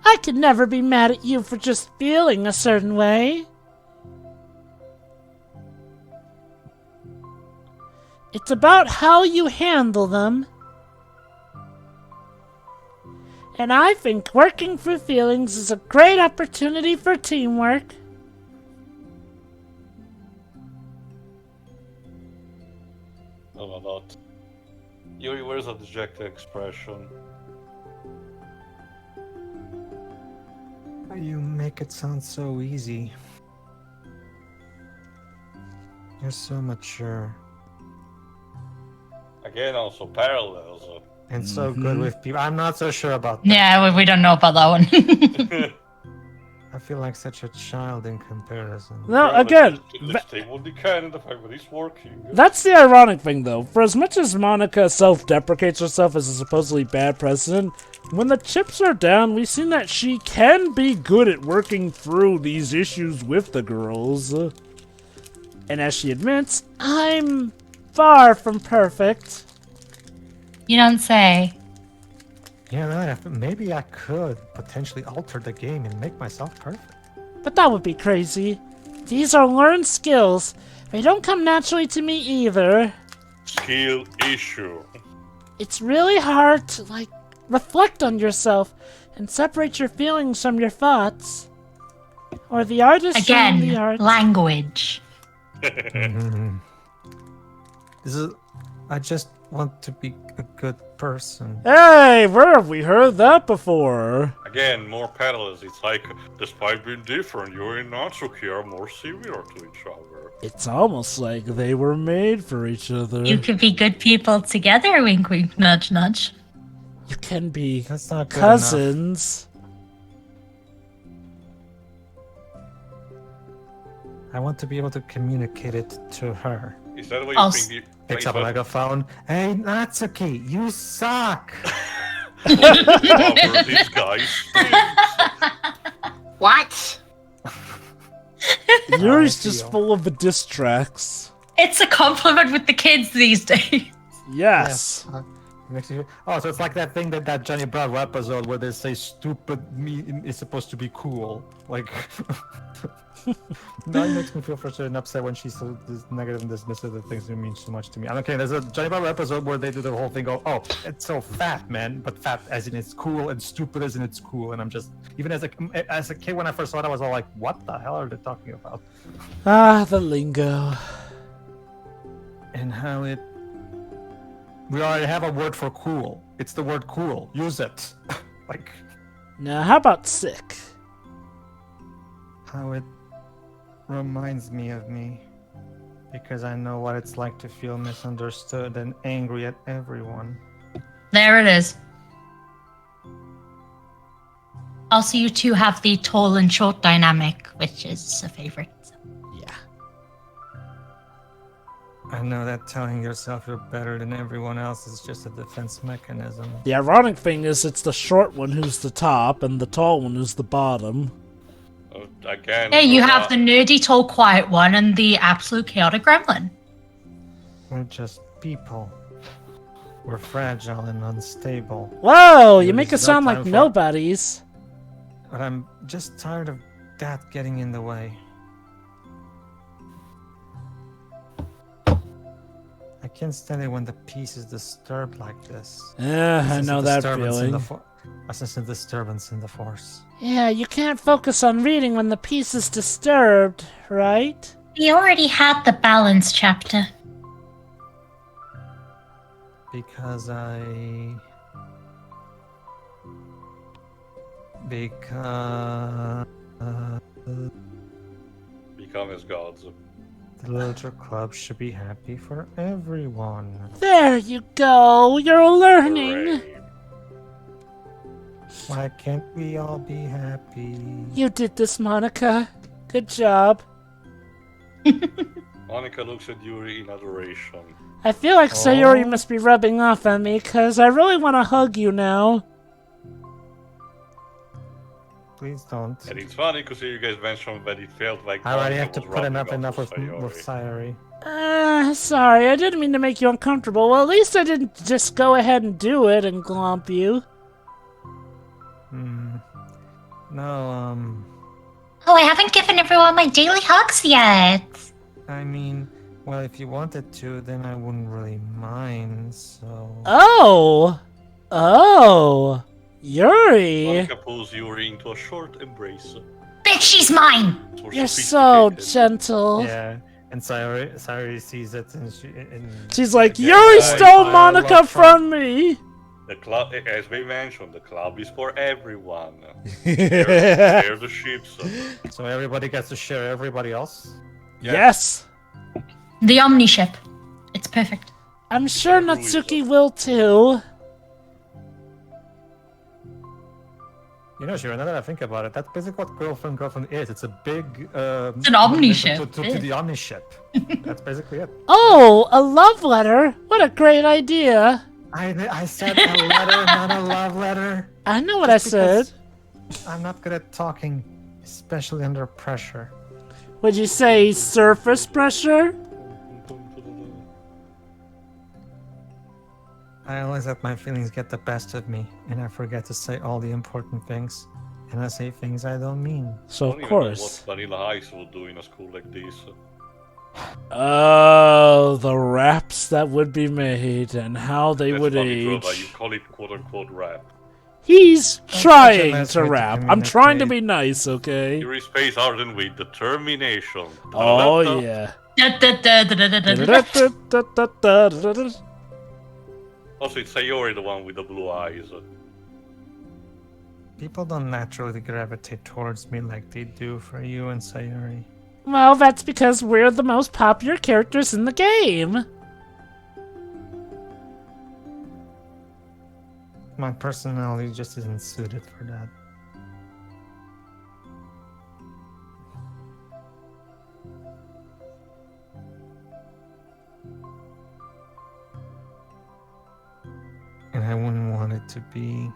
I could never be mad at you for just feeling a certain way. It's about how you handle them. And I think working through feelings is a great opportunity for teamwork. No, not. Yuri, where's a dejected expression? You make it sound so easy. You're so mature. Again, also parallels. And so good with people. I'm not so sure about that. Yeah, we don't know about that one. I feel like such a child in comparison. No, again, Let's take what we can and the fact that he's working. that's the ironic thing, though. For as much as Monika self-deprecates herself as a supposedly bad president, when the chips are down, we've seen that she can be good at working through these issues with the girls. And as she admits, I'm far from perfect. You don't say. Yeah, maybe I could potentially alter the game and make myself perfect. But that would be crazy. These are learned skills. They don't come naturally to me either. Skill issue. It's really hard to, reflect on yourself and separate your feelings from your thoughts. Or the artist from the Again, art. language. I just want to be a good person. Hey, where have we heard that before? Again, more parallels. It's like, despite being different, Yuri and Natsuki are more similar to each other. It's almost like they were made for each other. You could be good people together, wink wink, nudge nudge. You can be That's not good cousins. I want to be able to communicate it to her. Is that what you Also- think? Picks up a megaphone. Hey, Natsuki, you suck! These guys. What? Yuri's just full of the diss tracks. It's a compliment with the kids these days. Yes. Makes you... Oh, so it's like that thing that Johnny Bravo episode where they say stupid me is supposed to be cool. Like, no, it makes me feel frustrated and upset when she's so negative and dismissive that things don't mean so much to me. I'm okay. There's a Johnny Bravo episode where they do the whole thing. Go, oh, it's so fat, man, but fat as in it's cool, and stupid as in it's cool. And I'm just, even as a kid when I first saw it, I was all like, what the hell are they talking about? Ah, the lingo. And how it. We already have a word for cool. It's the word cool. Use it. Like. Now, how about sick? How it reminds me of me. Because I know what it's like to feel misunderstood and angry at everyone. There it is. Also, you two have the tall and short dynamic, which is a favorite. Yeah. I know that telling yourself you're better than everyone else is just a defense mechanism. The ironic thing is it's the short one who's the top and the tall one who's the bottom. Again. Hey, you have the nerdy, tall, quiet one and the absolute chaotic gremlin. We're just people. We're fragile and unstable. Whoa, you There's make us no sound time like for- nobodies. But I'm just tired of that getting in the way. I can't stand it when the peace is disturbed like this. Yeah, I know that feeling. I sense a disturbance in the force. Yeah, you can't focus on reading when the piece is disturbed, right? We already had the balance chapter. Because Become as gods. the literature club should be happy for everyone. There you go, you're learning. Hooray. Why can't we all be happy? You did this, Monika. Good job. Monika looks at Yuri in adoration. I feel like Sayori Oh. must be rubbing off on me, because I really want to hug you now. Please don't. And it's funny because you guys mentioned that it felt like I already Monika have to was put rubbing enough off with on Sayori. Sorry, I didn't mean to make you uncomfortable. Well, at least I didn't just go ahead and do it and glomp you. No, Oh, I haven't given everyone my daily hugs yet. I mean, well, if you wanted to, then I wouldn't really mind, so... Oh! Yuri! Monika pulls Yuri into a short embrace. Bitch, she's mine! More You're so sophisticated. gentle. Yeah, and Sayori sees it, and She's like, Yeah, Yuri I- stole I Monika love from me! The club, as we mentioned, the club is for everyone. Share the ships. so everybody gets to share everybody else? Yes! The Omniship. It's perfect. I'm sure Natsuki will too. You know, Shira, now that I think about it, that's basically what girlfriend is. It's a big... It's an omniship. To the omniship. That's basically it. Oh, a love letter? What a great idea. I said a letter, not a love letter. I know what I said. I'm not good at talking, especially under pressure. Would you say surface pressure? I always let my feelings get the best of me, and I forget to say all the important things. And I say things I don't mean. So, I of don't even know course. what Vanilla Ice would do in a school like this. Oh, the raps that would be made and how they That's would funny, Droba, you age. call it quote-unquote rap. He's such a trying nice to way to rap. I'm trying to be communicate. nice, okay? Yuri Space Arden with determination. Oh, Da-da-da-da. yeah. Also, it's Sayori, the one with the blue eyes. People don't naturally gravitate towards me like they do for you and Sayori. Well, that's because we're the most popular characters in the game. My personality just isn't suited for that. And I wouldn't want it to be.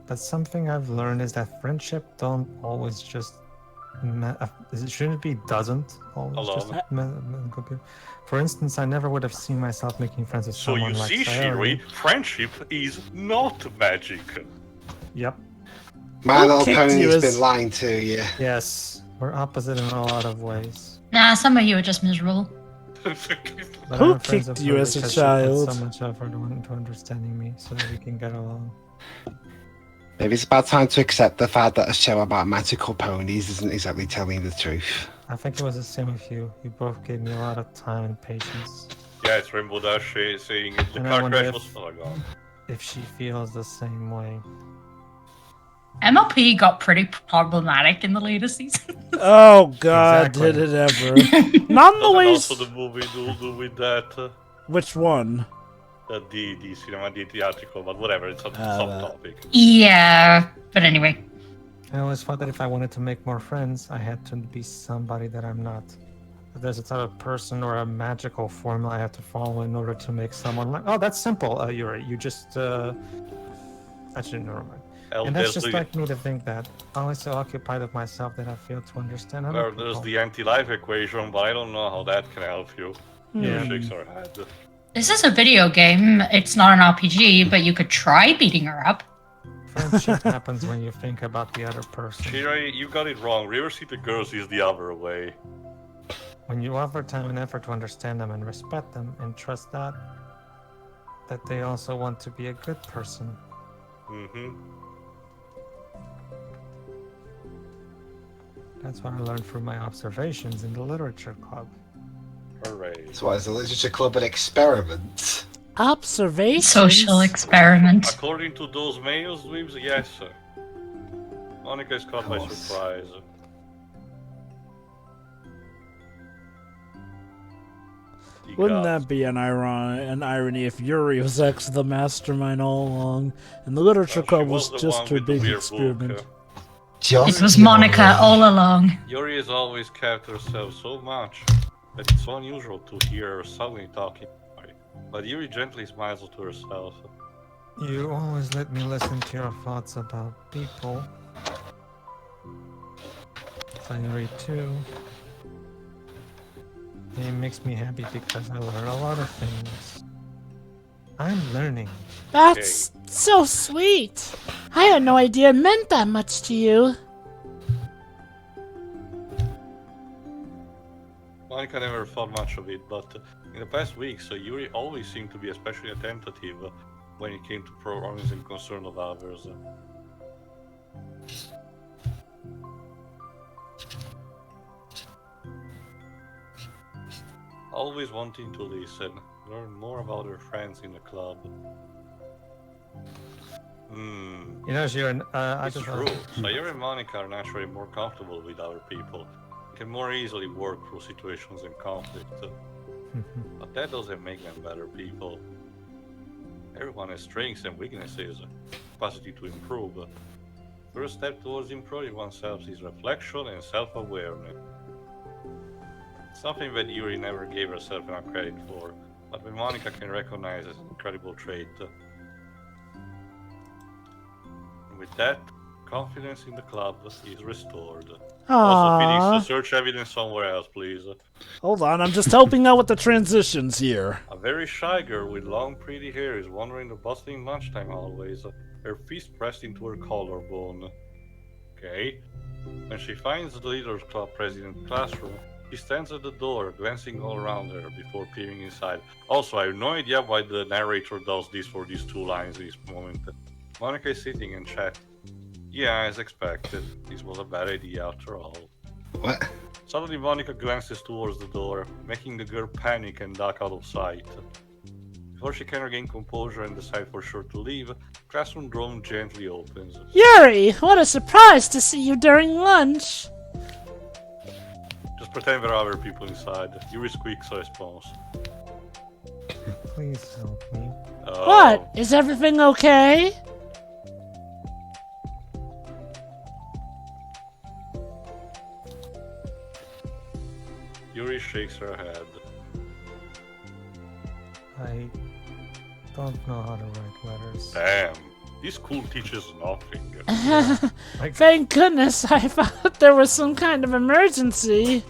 But something I've learned is that friendship don't always just Shouldn't it be doesn't? Always just computer. For instance, I never would have seen myself making friends with So someone you like see, Sayori. Shiroi, friendship is not magic. Yep. My Who Little kicked you Pony's as- been lying to you. Yes, we're opposite in a lot of ways. Nah, some of you are just miserable. But Who I'm friends kicked with you her as a because she puts child? so much effort into understanding me so that we can get along. Maybe it's about time to accept the fact that a show about magical ponies isn't exactly telling the truth. I think it was the same with you. You both gave me a lot of time and patience. Yeah, it's Rainbow Dash saying the And I car wonder crash if- was. Oh my god. If she feels the same way. MLP got pretty problematic in the later season. Oh god, Exactly. did it ever. Not in the Doesn't ways... also the movie do with that? Which one? The cinema, the theatrical, but whatever, it's a subtopic. Yeah, but anyway. I always thought that if I wanted to make more friends, I had to be somebody that I'm not. That there's a type of person or a magical formula I have to follow in order to make someone like. Oh, that's simple, Yuri. You just. Actually, never mind. And that's just like me to think that. I'm always so occupied with myself that I fail to understand other Well, people. there's the anti-life equation, but I don't know how that can help you. Yeah. Shakes her head. This is a video game. It's not an RPG, but you could try beating her up. Friendship happens when you think about the other person. Shirai, you got it wrong. River City Girls is the other way. When you offer time and effort to understand them and respect them and trust that they also want to be a good person. Mm-hmm. That's what I learned from my observations in the literature club. Hooray. So what, is the literature club an experiment? Observation. Social experiment. According to those males, dweebs, yes, sir. Monika is caught by Of course. surprise. Wouldn't that be an irony if Yuri was actually the mastermind all along, and the literature club was just her big experiment? It was Monica all along. Yuri has always kept herself so much that it's so unusual to hear her suddenly talking. But Yuri gently smiles to herself. You always let me listen to your thoughts about people. Sayori too. It makes me happy because I learn a lot of things. I'm learning. That's so sweet. I had no idea it meant that much to you. Monika never thought much of it, but in the past weeks, Yuri always seemed to be especially attentive when it came to problems and concern of others. Always wanting to listen, learn more about her friends in the club. You know, Jiren, I It's just true. Sayori and Monika are naturally more comfortable with other people. They can more easily work through situations and conflict. But that doesn't make them better people. Everyone has strengths and weaknesses, capacity to improve. First step towards improving oneself is reflection and self-awareness. Something that Yuri never gave herself enough credit for, but that Monika can recognize as an incredible trait. And with that, confidence in the club is restored. Also, Phoenix, Aww. search evidence somewhere else, please. Hold on, I'm just helping out with the transitions here. A very shy girl with long, pretty hair is wandering the bustling lunchtime hallways, her fist pressed into her collarbone. Okay. When she finds the Leaders Club president's classroom, she stands at the door, glancing all around her before peering inside. Also, I have no idea why the narrator does this for these two lines at this moment. Monika is sitting and chatting. Yeah, as expected. This was a bad idea after all. What? Suddenly, Monika glances towards the door, making the girl panic and duck out of sight. Before she can regain composure and decide for sure to leave, the classroom door gently opens. Yuri, what a surprise to see you during lunch. Just pretend there are other people inside. Yuri squeaks a response. Please help me. What? Is everything okay? Yuri shakes her head. I don't know how to write letters. Damn. This school teaches nothing. Thank goodness, I thought there was some kind of emergency.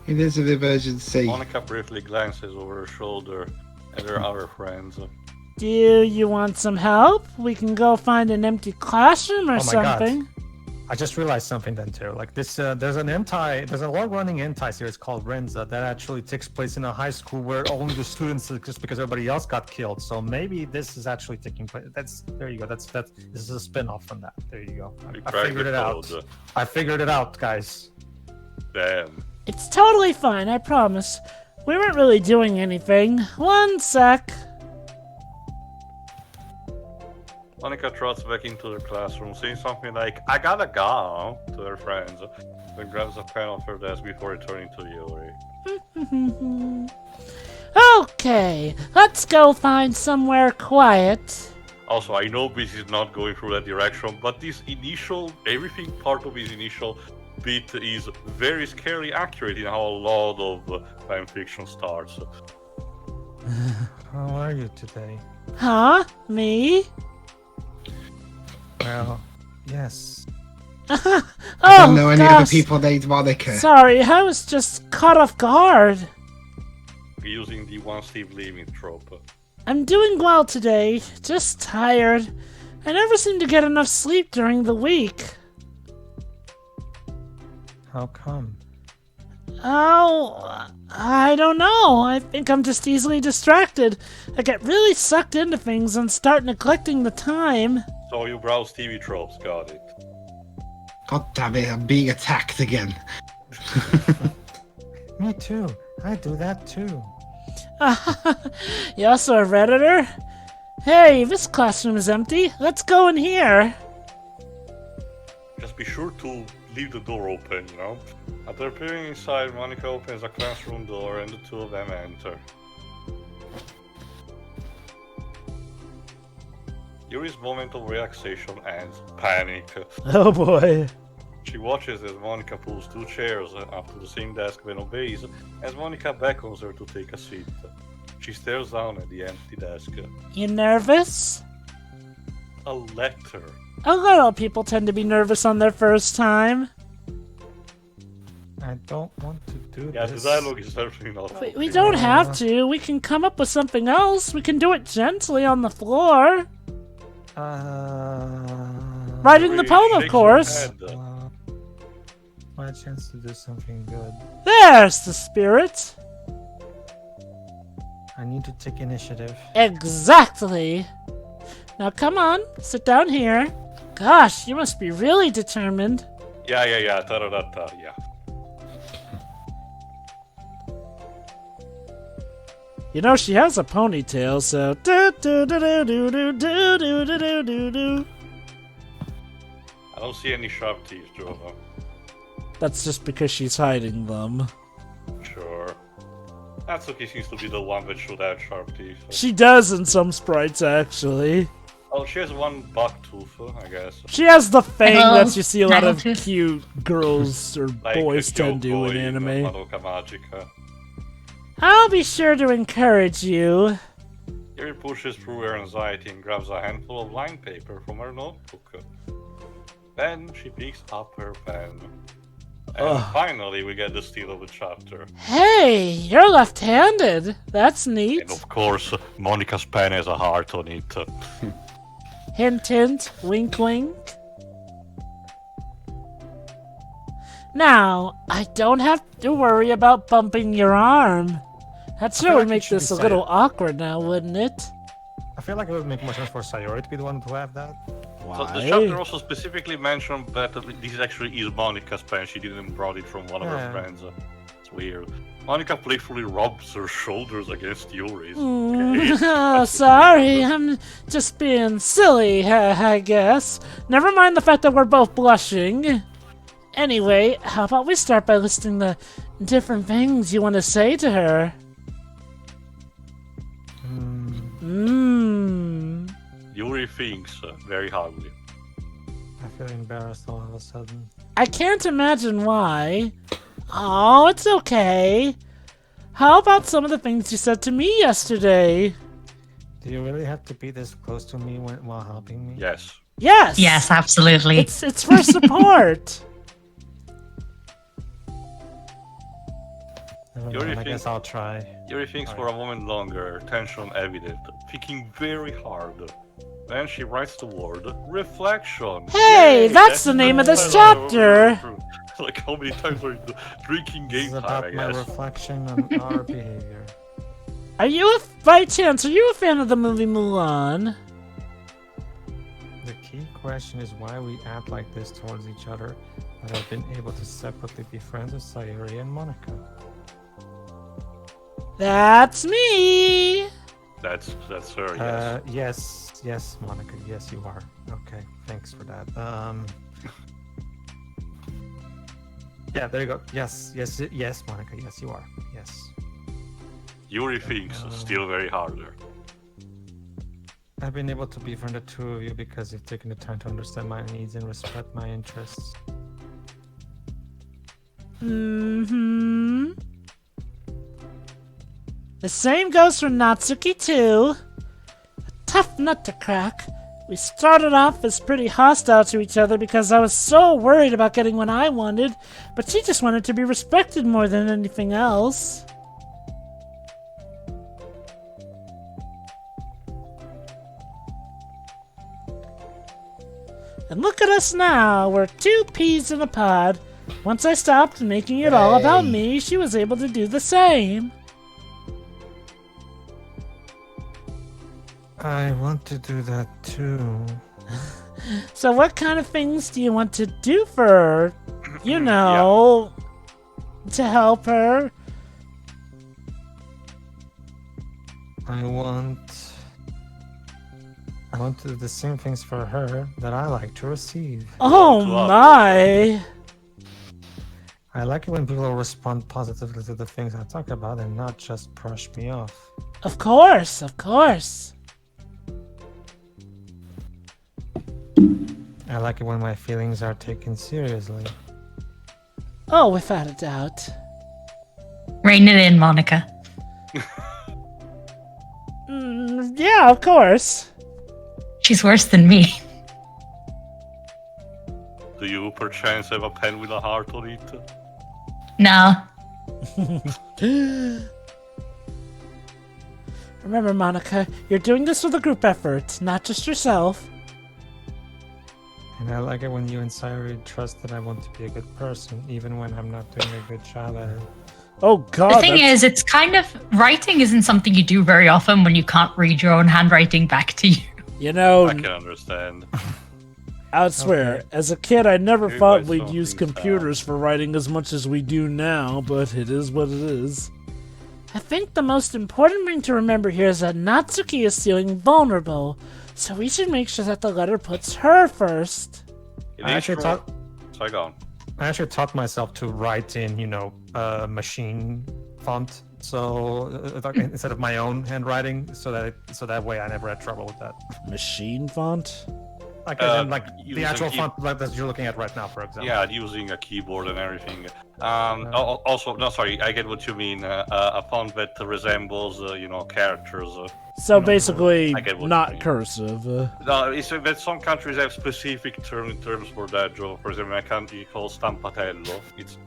It is an emergency. Monika briefly glances over her shoulder at her other friends. Do you want some help? We can go find an empty classroom or Oh my God. something. I just realized something then too. Like this, there's a long-running hentai series called Renza that actually takes place in a high school where only the students, just because everybody else got killed. So maybe this is actually taking place. There you go. This is a spin-off from that. There you go. I figured it out. I figured it out, guys. Damn. It's totally fine, I promise. We weren't really doing anything. One sec. Monika trots back into her classroom, saying something like, "I gotta go," to her friends, then grabs a pen off her desk before returning to Yuri. Okay, let's go find somewhere quiet. Also, I know this is not going through that direction, but everything part of his initial bit is very scarily accurate in how a lot of fan fiction starts. How are you today? Huh? Me? Well, yes. Oh, I don't know any gosh. other people named Monica. Sorry, I was just caught off guard. Using the one Steve leaving trope. I'm doing well today, just tired. I never seem to get enough sleep during the week. How come? Oh, I don't know. I think I'm just easily distracted. I get really sucked into things and start neglecting the time. So you browse TV tropes, got it. God damn it, I'm being attacked again. Me too. I do that too. You also a Redditor? Hey, this classroom is empty. Let's go in here. Just be sure to leave the door open, you know? After appearing inside, Monika opens a classroom door and the two of them enter. Yuri's moment of relaxation ends. Panic. Oh boy. She watches as Monika pulls two chairs up to the same desk then obeys, as Monika beckons her to take a seat. She stares down at the empty desk. You nervous? A letter. A little people tend to be nervous on their first time. I don't want to do Yeah, this. the dialogue is certainly not We helping. don't have to. We can come up with something else. We can do it gently on the floor. Writing the Yuri poem, of shakes her course. head. My chance to do something good. There's the spirit. I need to take initiative. Exactly. Now come on, sit down here. Gosh, you must be really determined. Yeah, ta-da-da-ta, yeah. You know she has a ponytail, so do do do do do do do do do do do. I don't see any sharp teeth, Jova. That's just because she's hiding them. Sure. Natsuki seems to be the one that should have sharp teeth. She does in some sprites, actually. Oh, she has one buck tooth, I guess. She has the fang Hello, that you see a lot of Snaggletooth. cute girls or Like boys tend to do in anime. Madoka Magica. I'll be sure to encourage you. Yuri pushes through her anxiety and grabs a handful of line paper from her notebook. Then she picks up her pen. And Ugh. finally we get the steal of the chapter. Hey, you're left-handed. That's neat. And of course, Monika's pen has a heart on it. Hint, hint, wink, wink. Now, I don't have to worry about bumping your arm. That sure feel would like it make should this be a little Sayori. awkward now, wouldn't it? I feel like it would make more sense for Sayori to be the one to have that. So the chapter also specifically mentioned that this actually is Monika's pen. She didn't brought it from one of her Yeah. friends. It's weird. Monika playfully rubs her shoulders against Yuri's. Oh, sorry, I'm just being silly, I guess. Never mind the fact that we're both blushing. Anyway, how about we start by listing the different things you want to say to her? Yuri thinks very hardly. I feel embarrassed all of a sudden. I can't imagine why. Oh, it's okay. How about some of the things you said to me yesterday? Do you really have to be this close to me while helping me? Yes. Yes! Yes, absolutely. It's for support! Yuri I guess I'll try. Yuri thinks for a moment longer, tension evident, thinking very hard. Then she writes the word reflection. Hey, Yay, that's the name of this chapter! Like how many times are you drinking This game is time, I about my guess. reflection on our behavior. By chance, are you a fan of the movie Mulan? The key question is why we act like this towards each other, but I've been able to separately be friends with Sayori and Monika. That's me! That's her, yes. Yes, Monika, yes you are. Okay, thanks for that. Yeah, there you go. Yes, Monika, yes you are. Yes. Yuri thinks still very harder. I've been able to befriend the two of you because you've taken the time to understand my needs and respect my interests. Mm-hmm. The same goes for Natsuki too. A tough nut to crack. We started off as pretty hostile to each other because I was so worried about getting what I wanted, but she just wanted to be respected more than anything else. And look at us now, we're two peas in a pod. Once I stopped making it all about me, she was able to do the same. I want to do that too. So what kind of things do you want to do for her? You know, to help her? I want to do the same things for her that I like to receive. Oh my! I like it when people respond positively to the things I talk about and not just brush me off. Of course, of course. I like it when my feelings are taken seriously. Oh, without a doubt. Rein it in, Monika. Yeah, of course. She's worse than me. Do you perchance have a pen with a heart on it? No. Remember, Monika, you're doing this with a group effort, not just yourself. And I like it when you and Sayori trust that I want to be a good person, even when I'm not doing a good job at it. Oh god. The thing is, it's kind of, writing isn't something you do very often when you can't read your own handwriting back to you. You know, I can understand. I would swear, Okay. as a kid, I never Maybe thought by we'd some use things, computers for writing as much as we do now, but it is what it is. I think the most important thing to remember here is that Natsuki is feeling vulnerable, so we should make sure that the letter puts her first. It I is actually true. thought Sorry, go on. I actually taught myself to write in, machine font. So instead of my own handwriting, so that way I never had trouble with that. Machine font? Like, as in, like using the actual key- font like that you're looking at right now, for example. Yeah, using a keyboard and everything. Also, no, sorry, I get what you mean. A font that resembles, characters. So basically, I get what you not mean. cursive. No, it's that some countries have specific terms for that, Joe. For example, a country called stampatello. It's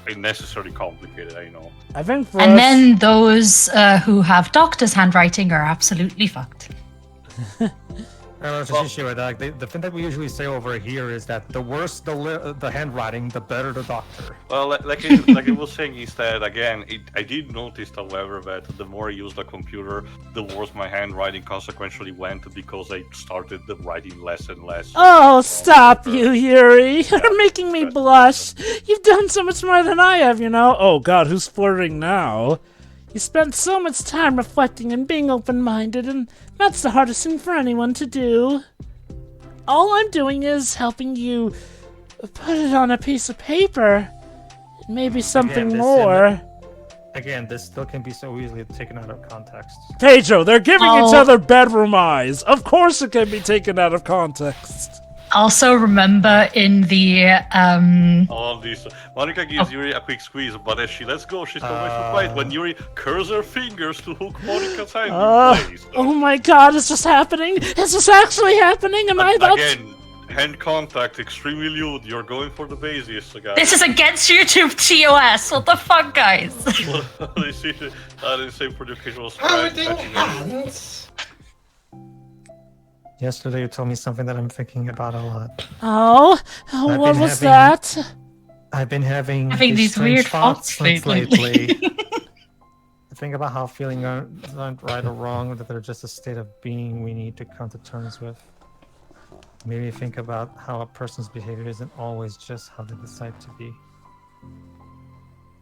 unnecessarily complicated, I know. I think for And us, then those who have doctor's handwriting are absolutely fucked. The thing that we usually say over here is that the worse the handwriting, the better the doctor. Well, like I was saying instead, again, I did notice, however, that the more I used the computer, the worse my handwriting consequentially went because I started writing less and less. Oh, stop you, Yuri! You're making me blush! You've done so much more than I have, Oh god, who's flirting now? You spent so much time reflecting and being open-minded, and that's the hardest thing for anyone to do. All I'm doing is helping you put it on a piece of paper. Maybe something more. Again, this still can be so easily taken out of context. Pedro, they're giving each Oh. other bedroom eyes. Of course it can be taken out of context. Also remember in the All of these. Monika gives Yuri a quick squeeze, but as she lets go, she's away from fight when Yuri curls her fingers to hook Monika's hand in place. Oh my god, is this happening? Is this actually happening? Am I about to... Again, hand contact, extremely lewd. You're going for the bases, guys. This is against YouTube TOS. What the fuck, guys? They see the same for the occasional Holding strike. hands. Yesterday you told me something that I'm thinking about a lot. Oh, I've what been was having- that? I've been having These strange weird thoughts lately. I think about how feelings aren't right or wrong, that they're just a state of being we need to come to terms with. Maybe think about how a person's behavior isn't always just how they decide to be.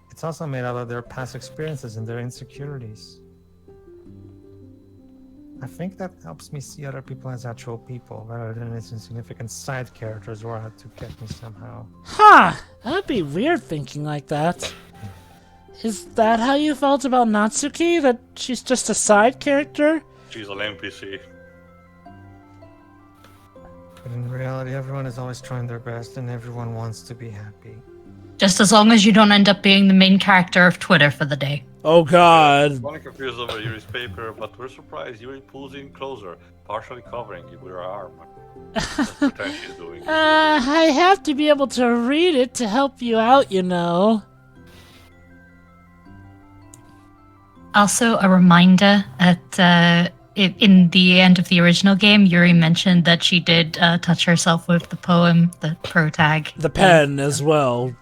It's also made out of their past experiences and their insecurities. I think that helps me see other people as actual people, rather than as insignificant side characters who are out to get me somehow. Huh, that'd be weird thinking like that. Is that how you felt about Natsuki? That she's just a side character? She's an NPC. But in reality, everyone is always trying their best and everyone wants to be happy. Just as long as you don't end up being the main character of Twitter for the day. Oh god. Monika peers over Yuri's paper, but we're surprised Yuri pulls in closer, partially covering it with her arm. Just pretend she's doing it. I have to be able to read it to help you out, you know. Also, a reminder that in the end of the original game, Yuri mentioned that she did touch herself with the poem, the pro tag. The pen as well.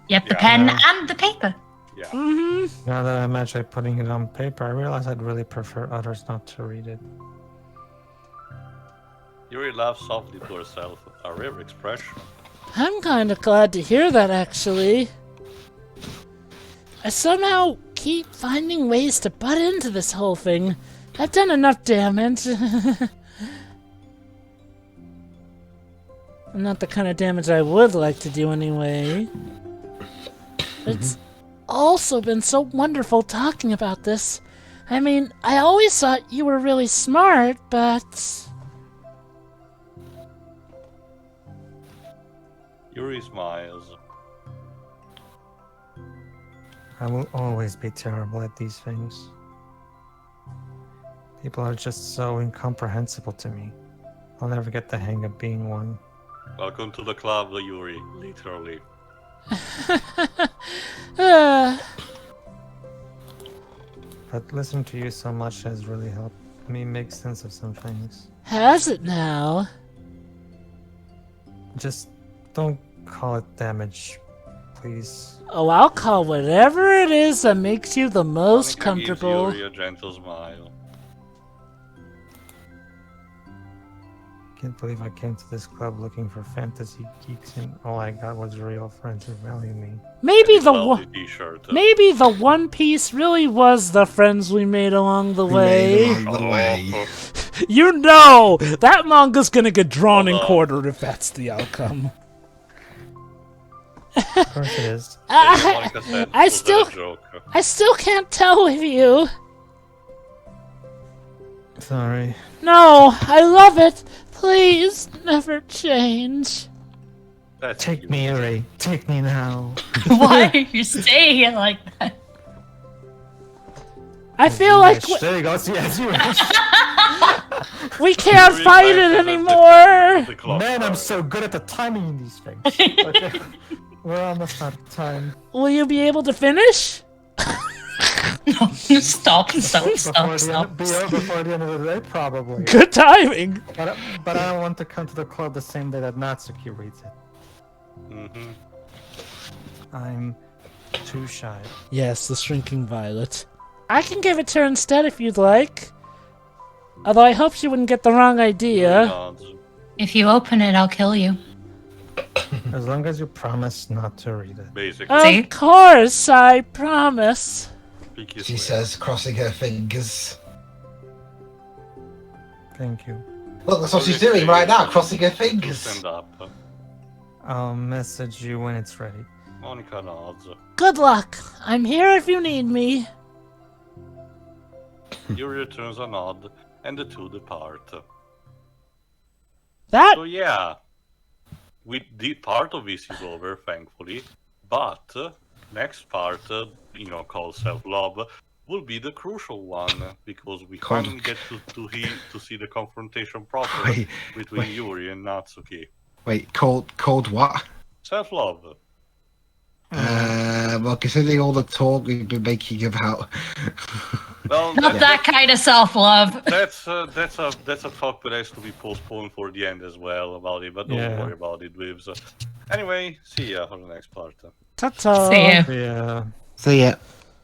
Yep, the Yeah. pen and the paper. Yeah. Mm-hmm. Now that I'm actually putting it on paper, I realize I'd really prefer others not to read it. Yuri laughs softly to herself, a rare expression. I'm kind of glad to hear that, actually. I somehow keep finding ways to butt into this whole thing. I've done enough damage. Not the kind of damage I would like to do anyway. It's also been so wonderful talking about this. I mean, I always thought you were really smart, but... Yuri smiles. I will always be terrible at these things. People are just so incomprehensible to me. I'll never get the hang of being one. Welcome to the club, Yuri, literally. But listening to you so much has really helped me make sense of some things. Has it now? Just don't call it damage, please. Oh, I'll call whatever it is that makes you the most Monika comfortable. gives Yuri a gentle smile. Can't believe I came to this club looking for fantasy geeks and all I got was real friends who value me. Maybe the Lovely one. T-shirt. Maybe the One Piece really was the friends we made along the way. You know that manga's gonna get drawn and quartered if that's the outcome. Of course it is. Monika said, I "Was that a still- joke?" I still can't tell with you. Sorry. No, I love it. Please never change. That's Take cute. me, Yuri. Take me now. Why are you saying it like that? I feel like There you go. See, as you we can't Yuri fight tries it to anymore. the clock Man, I'm tower. so good at the timing in these things. Okay. We're almost out of time. Will you be able to finish? No, stop. Before the end of the day, probably. Good timing. But I don't want to come to the club the same day that Natsuki reads it. Mhm. I'm too shy. Yes, the shrinking violet. I can give it to her instead if you'd like. Although I hope she wouldn't get the wrong Yuri idea. nods. If you open it, I'll kill you. As long as you promise not to read it. Basically, See? Of course, I promise. Peaky She swear. says, crossing her fingers. Thank you. Look, that's what she's doing right now, crossing her fingers. Stand up. I'll message you when it's ready. Monika nods. Good luck. I'm here if you need me. Yuri returns a nod, and the two depart. That So yeah, the part of this is over, thankfully. But next part, called self-love, will be the crucial one because we finally get to see the confrontation properly between Yuri and Natsuki. Wait, called what? Self-love. Well, considering all the talk we've been making about. Well, Not that kind of self-love. That's a talk that has to be postponed for the end as well about it, but don't worry about it, Wibs. Anyway, see ya for the next part. Ta-ta. See ya. Yeah. So yeah.